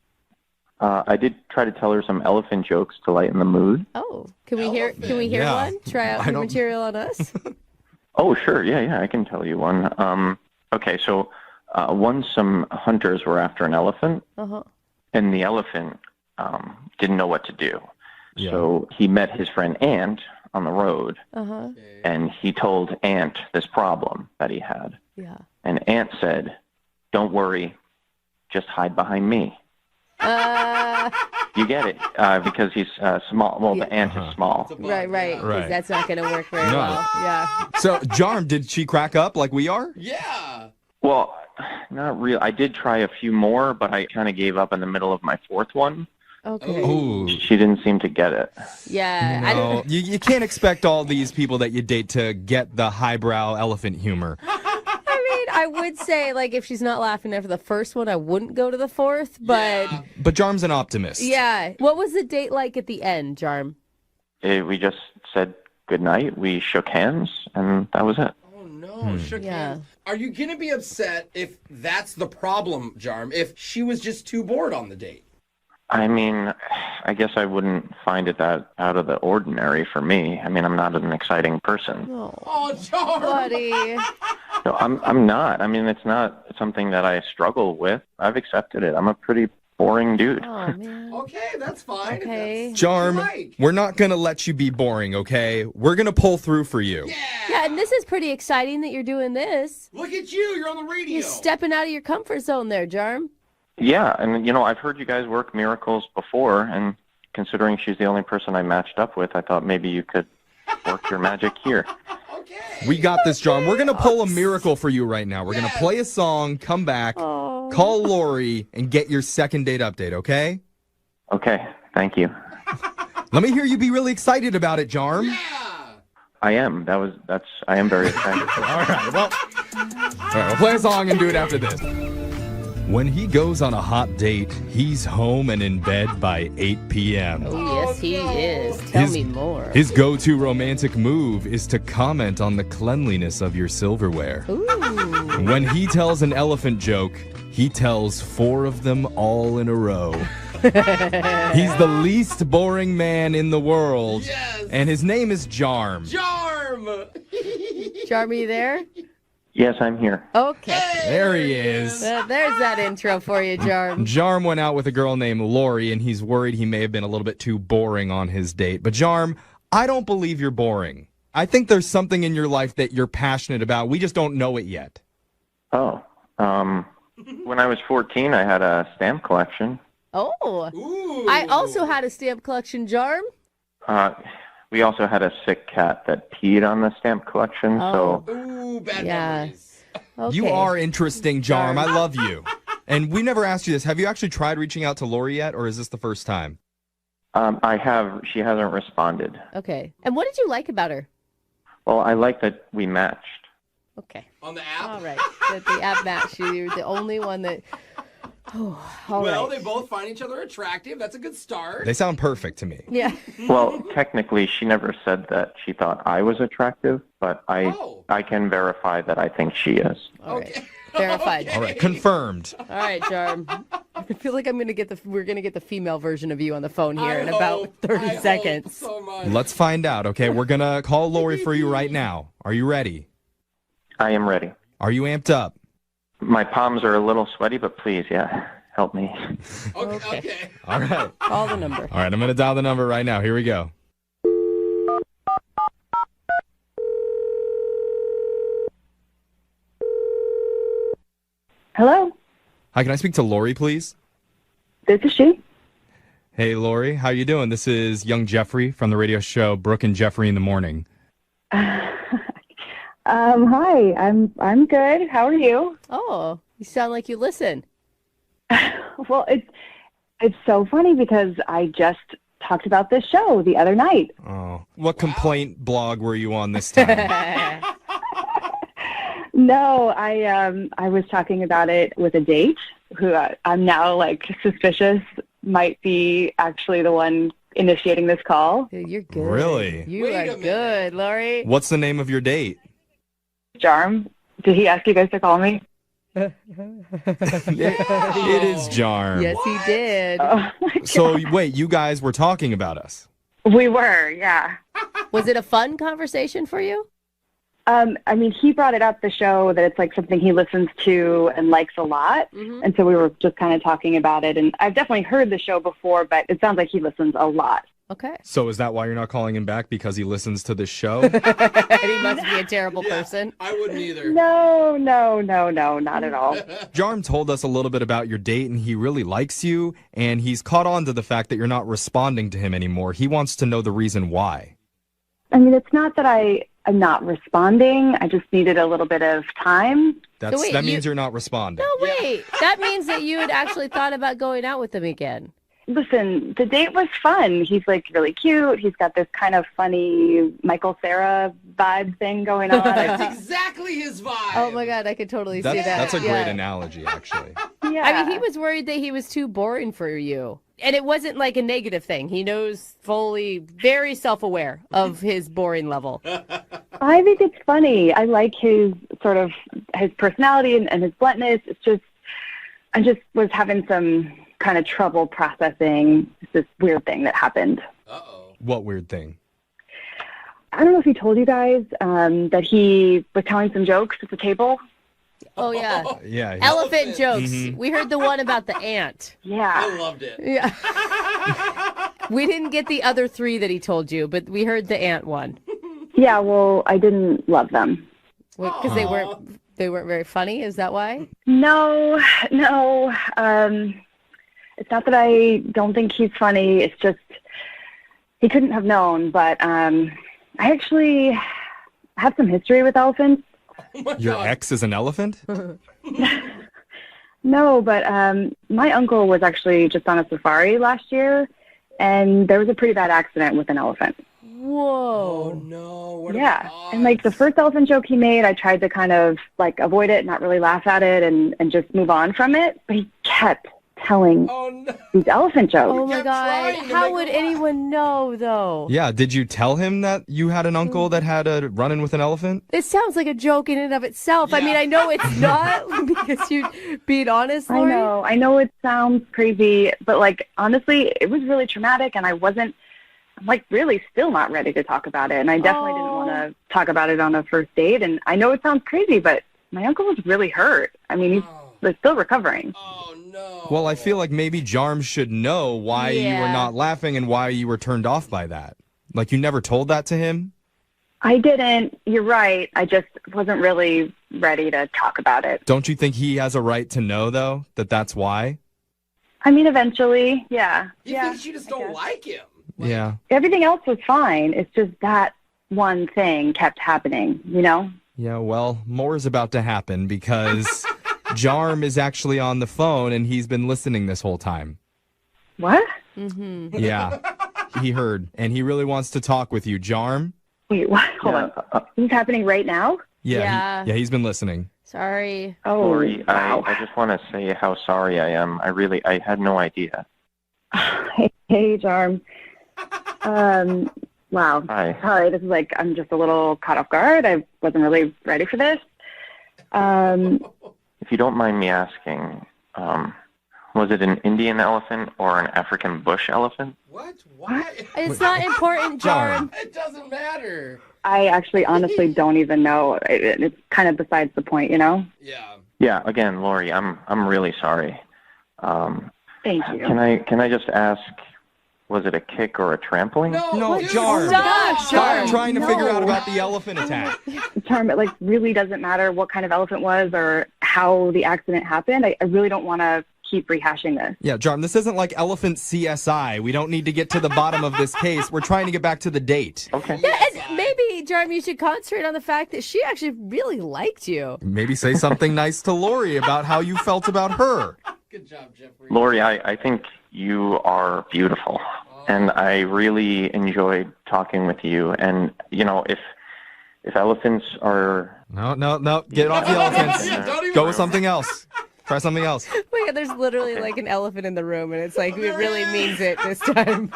I did try to tell her some elephant jokes to lighten the mood. Oh, can we hear Yeah. one? Try out your material on us? Oh, sure. Yeah, I can tell you one. Okay, so once some hunters were after an elephant, Uh-huh. and the elephant didn't know what to do. So he met his friend Ant on the road, Uh-huh. and he told Ant this problem that he had. Yeah. And Ant said, "Don't worry, just hide behind me." You get it, because he's small. Well, the ant is small. Right. 'Cause Right. that's not going to work very No. well. Yeah. So, Jarm, did she crack up like we are? Yeah. Well, not real. I did try a few more, but I kind of gave up in the middle of my fourth one. Okay. Ooh. She didn't seem to get it. Yeah. I No, don't, you can't expect all these people that you date to get the highbrow elephant humor. I would say, like, if she's not laughing after the first one, I wouldn't go to the fourth. But But Jarm's an optimist. yeah. What was the date like at the end, Jarm? We just said goodnight. We shook hands, and that was it. Oh, no. Shook hands. Are you going to be upset if that's the problem, Jarm? If she was just too bored on the date? I mean, I guess I wouldn't find it that out of the ordinary for me. I mean, I'm not an exciting person. Oh, Jarm. Buddy. No, I'm not. I mean, it's not something that I struggle with. I've accepted it. I'm a pretty boring dude. Oh, man. Okay, that's fine. Okay. Jarm, we're not going to let you be boring, okay? We're going to pull through for you. Yeah, and this is pretty exciting that you're doing this. Look at you. You're on the radio. You're stepping out of your comfort zone there, Jarm. Yeah, and I've heard you guys work miracles before, and considering she's the only person I matched up with, I thought maybe you could work your magic here. We got this, Jarm. We're going to pull a miracle for you right now. We're going to play a song, come back, call Lori, and get your second date update, okay? Okay, thank you. Let me hear you be really excited about it, Jarm. I am. I am very excited. All right, we'll play a song and do it after this. When he goes on a hot date, he's home and in bed by 8 p.m. Oh, yes, he is. Tell me more. His go-to romantic move is to comment on the cleanliness of your silverware. Ooh. When he tells an elephant joke, he tells 4 of them all in a row. He's the least boring man in the world, and his name is Jarm. Jarm! Jarm, are you there? Yes, I'm here. Okay. There he is. There's that intro for you, Jarm. Jarm went out with a girl named Lori, and he's worried he may have been a little bit too boring on his date. But Jarm, I don't believe you're boring. I think there's something in your life that you're passionate about. We just don't know it yet. Oh, when I was 14, I had a stamp collection. Oh. I also had a stamp collection, Jarm. We also had a sick cat that peed on the stamp collection, so... Ooh, bad memories. Okay. You are interesting, Jarm. I love you. And we never asked you this. Have you actually tried reaching out to Lori yet, or is this the first time? I have. She hasn't responded. Okay. And what did you like about her? Well, I like that we matched. Okay. On the app? All right. That the app matched you. You're the only one that... Oh, all well, right. they both find each other attractive. That's a good start. They sound perfect to me. Yeah. Well, technically, she never said that she thought I was attractive, but I can verify that I think she is. All right. Verified. All right, confirmed. All right, Jarm. I feel like we're gonna get the female version of you on the phone here in about 30 seconds. So much. Let's find out, okay? We're going to call Lori for you right now. Are you ready? I am ready. Are you amped up? My palms are a little sweaty, but please, help me. Okay. All right. Call the number. All right, I'm going to dial the number right now. Here we go. Hello, Hi, can I speak to Lori, please? this is she. Hey, Lori, how you doing? This is young Jeffrey from the radio show Brooke and Jeffrey in the Morning. Hi, I'm good. How are you? Oh, you sound like you listen. Well, it's so funny because I just talked about this show the other night. Oh, what complaint blog were you on this time? No, I was talking about it with a date who I'm now like suspicious might be actually the one initiating this call. Dude, you're good. Really? You are good, Lori. What's the name of your date? Jarm, did he ask you guys to call me? It is Jarm. Yes, he did. Oh, So, wait, you guys were talking about us? we were, yeah. Was it a fun conversation for you? I mean, he brought it up, the show, that it's like something he listens to and likes a lot. Mhm. And so we were just kind of talking about it. And I've definitely heard the show before, but it sounds like he listens a lot. Okay. So is that why you're not calling him back? Because he listens to this show? And he must be a terrible person. I wouldn't either. No, not at all. Jarm told us a little bit about your date, and he really likes you, and he's caught on to the fact that you're not responding to him anymore. He wants to know the reason why. I mean, it's not that I'm not responding. I just needed a little bit of time. That wait, means you're not responding. No, wait. That means that you had actually thought about going out with him again. Listen, the date was fun. He's like really cute. He's got this kind of funny Michael Cera vibe thing going on. That's exactly his vibe. Oh my God, I could totally see that. That's a great Yeah. analogy, actually. Yeah. I mean, he was worried that he was too boring for you. And it wasn't like a negative thing. He knows fully, very self-aware of his boring level. I think it's funny. I like his sort of his personality and his bluntness. It's just, I just was having some kind of trouble processing this weird thing that happened. What weird thing? I don't know if he told you guys that he was telling some jokes at the table. Oh, yeah. Yeah. Elephant jokes. Mhm. We heard the one about the ant. Yeah. I loved it. Yeah. We didn't get the other three that he told you, but we heard the ant one. Yeah, well, I didn't love them. Because they weren't very funny. Is that why? No. It's not that I don't think he's funny. It's just he couldn't have known. But I actually have some history with elephants. Your ex is an elephant? No, but my uncle was actually just on a safari last year, and there was a pretty bad accident with an elephant. Whoa. Oh, no. What Yeah, and like the first elephant joke he made, I tried to kind of like avoid it, not really laugh at it, and just move on from it. But he kept telling these elephant jokes. Oh my God. How would anyone know, though? Yeah, did you tell him that you had an uncle that had a run-in with an elephant? It sounds like a joke in and of itself. I mean, I know it's not because you're being honest, Lori. I know it sounds crazy, but like honestly, it was really traumatic, and I'm like really still not ready to talk about it. And I definitely didn't want to talk about it on a first date. And I know it sounds crazy, but my uncle was really hurt. I mean, he's still recovering. Well, I feel like maybe Jarm should know why you were not laughing and why you were turned off by that. Like, you never told that to him? I didn't. You're right. I just wasn't really ready to talk about it. Don't you think he has a right to know, though, that that's why? I mean, eventually, yeah. You think she just don't like him? Yeah. Everything else was fine. It's just that one thing kept happening, you know? Yeah, well, more is about to happen because Jarm is actually on the phone and he's been listening this whole time. What? Mm-hmm. Yeah, he heard, and he really wants to talk with you. Jarm? Wait, what? Hold on. This is happening right now? Yeah. He's been listening. Sorry. Oh, Lori, wow. I just want to say how sorry I am. I had no idea. Hey, Jarm. Wow. Hi. Sorry, this is like, I'm just a little caught off guard. I wasn't really ready for this. If you don't mind me asking, was it an Indian elephant or an African bush elephant? What? Why? It's not important, Jarm. It doesn't matter. I actually honestly don't even know. It's kind of besides the point, you know? Yeah, again, Lori, I'm really sorry. Thank you. Can I just ask, was it a kick or a trampoline? No, Jarm. Stop trying to figure out about the elephant attack. Jarm, it like really doesn't matter what kind of elephant was or how the accident happened. I really don't want to keep rehashing this. Yeah, Jarm, this isn't like Elephant CSI. We don't need to get to the bottom of this case. We're trying to get back to the date. Okay. Yeah, and maybe, Jarm, you should concentrate on the fact that she actually really liked you. Maybe say something nice to Lori about how you felt about her. Good job, Jeffrey. Lori, I think you are beautiful. And I really enjoyed talking with you. And, if elephants are... No. Get off the elephants. Go with something else. Try something else. Oh my God, there's literally like an elephant in the room, and it's like, it really means it this time.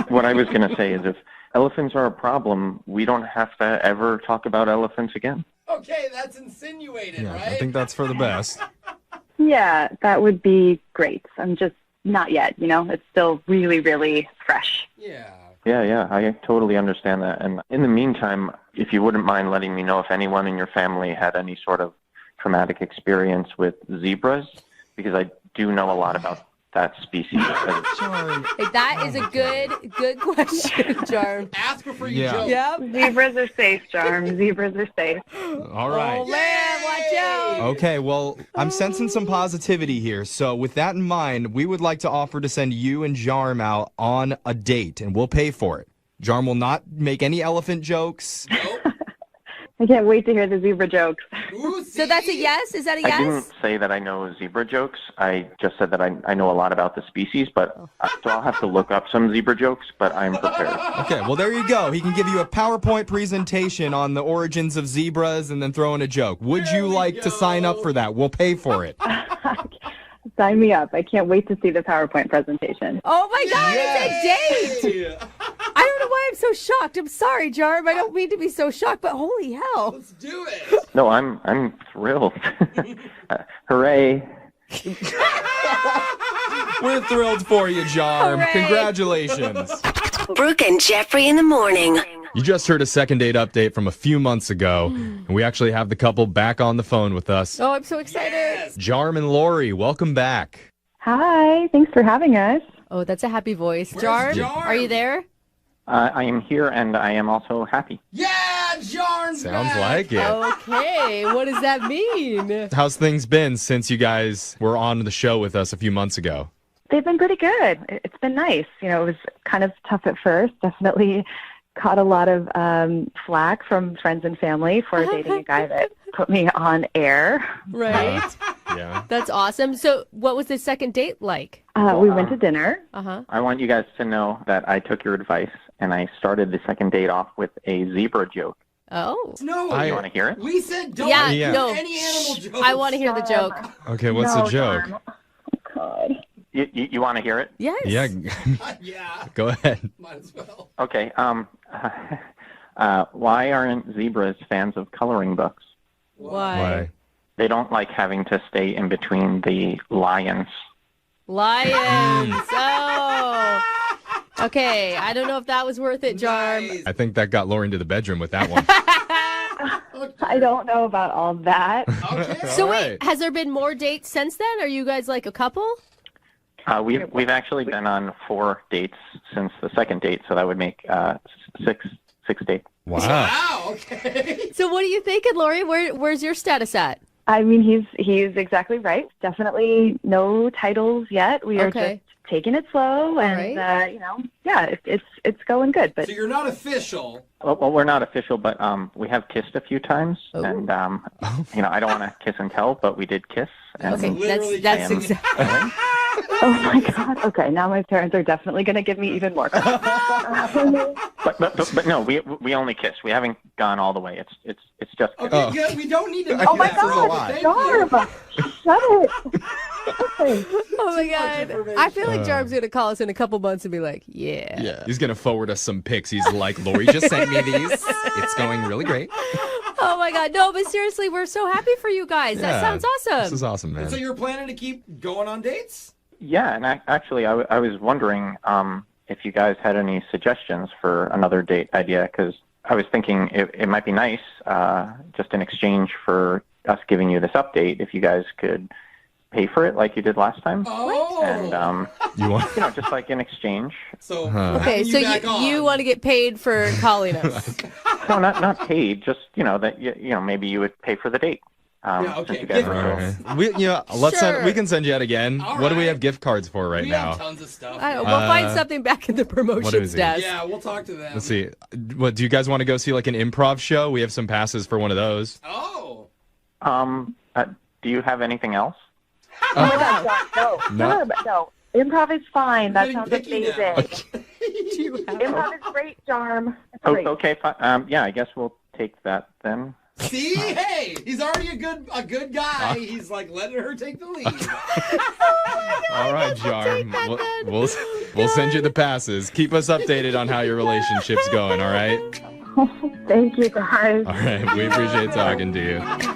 What I was going to say is if elephants are a problem, we don't have to ever talk about elephants again. Okay, that's insinuated, right? I think that's for the best. Yeah, that would be great. I'm just not yet, It's still really, really fresh. Yeah. Yeah, I totally understand that. And in the meantime, if you wouldn't mind letting me know if anyone in your family had any sort of traumatic experience with zebras, because I do know a lot about that species. Hey, that is a good question, Jarm. Ask her for your joke. Yep. Zebras are safe, Jarm. Zebras are safe. All right. Oh, man, watch out. Okay, well, I'm sensing some positivity here. So with that in mind, we would like to offer to send you and Jarm out on a date, and we'll pay for it. Jarm will not make any elephant jokes. I can't wait to hear the zebra jokes. So that's a yes? Is that a I yes? didn't say that I know zebra jokes. I just said that I know a lot about the species, but so I'll have to look up some zebra jokes, but I'm prepared. Okay, well, there you go. He can give you a PowerPoint presentation on the origins of zebras and then throw in a joke. Would you like to sign up for that? We'll pay for it. Sign me up. I can't wait to see the PowerPoint presentation. Oh my God, it's a date! I don't know why I'm so shocked. I'm sorry, Jarm. I don't mean to be so shocked, but holy hell. Let's do it. No, I'm thrilled. Hooray. We're thrilled for you, Jarm. Hooray. Congratulations. Brooke and Jeffrey in the morning. You just heard a second date update from a few months ago, and we actually have the couple back on the phone with us. Oh, I'm so excited. Yes. Jarm and Lori, welcome back. Hi, thanks for having us. Oh, that's a happy voice. Where's Jarm, Jarm? are you there? I am here, and I am also happy. Yeah, Jarn's Sounds back. like it. Okay, what does that mean? How's things been since you guys were on the show with us a few months ago? They've been pretty good. It's been nice. It was kind of tough at first. Definitely caught a lot of flack from friends and family for dating a guy that put me on air. Right. Yeah. That's awesome. So what was the second date like? We went to dinner. Uh-huh. I want you guys to know that I took your advice, and I started the second date off with a zebra joke. Oh. No. You want to hear it? We said don't Yeah, do no. any animal jokes. I want to hear the joke. Okay, what's the joke? Jarm. Oh, God. You want to hear it? Yes. Yeah, Yeah. go ahead. Might as well. Okay. Why aren't zebras fans of coloring books? Why? They don't like having to stay in between the lions. Lions. Oh. Okay, I don't know if that was worth it, Jarm. I think that got Lori into the bedroom with that one. I don't know about all that. Okay. So All wait, right. has there been more dates since then? Are you guys like a couple? We've actually been on 4 dates since the second date, so that would make six dates. Wow. Wow, okay. So what are you thinking, Lori? Where's your status at? I mean, he's exactly right. Definitely no titles yet. We are Okay. just taking it slow, and yeah, it's going good. But So you're not official. Well, we're not official, but we have kissed a few times, and I don't want to kiss and tell, but we did kiss. And Okay, that's exactly. oh my God. Okay, now my parents are definitely going to give me even more. But no, we only kiss. We haven't gone all the way. It's just. Okay, good. We don't need to know Oh my that for a God, lot. Thank Jarm, shut it. Okay. Oh my God. I feel like Jarm's going to call us in a couple months and be like, yeah. Yeah. He's going to forward us some pics. He's like, Lori just sent me these. It's going really great. Oh my God. No, but seriously, we're so happy for you guys. That Yeah, sounds awesome. This is awesome, man. So you're planning to keep going on dates? Yeah, and actually, I was wondering if you guys had any suggestions for another date idea, because I was thinking it might be nice, just in exchange for us giving you this update, if you guys could pay for it like you did last time. Oh. And you want? Just like in exchange. So Okay, so you want to get paid for calling us. No, not paid. Just that maybe you would pay for the date. Since you guys are All right. We can send you out again. All What do we right. have gift cards for right We now? have tons of stuff. We'll find something back in the what promotions is it? desk. Yeah, we'll talk to them. Let's see. What do you guys want to go see? Like an improv show? We have some passes for one of those. Oh. Do you have anything else? Oh my God, John, No. no. Improv is fine. That Getting sounds picky now. amazing. Improv is great, Jarm. It's Oh, great. okay, fine. Yeah, I guess we'll take that then. See, hey, he's already a good guy. He's like letting her take the lead. All right, Jarm. We'll send you the passes. Keep us updated on how your relationship's going, all right? Thank you, guys. All right. We appreciate talking to you.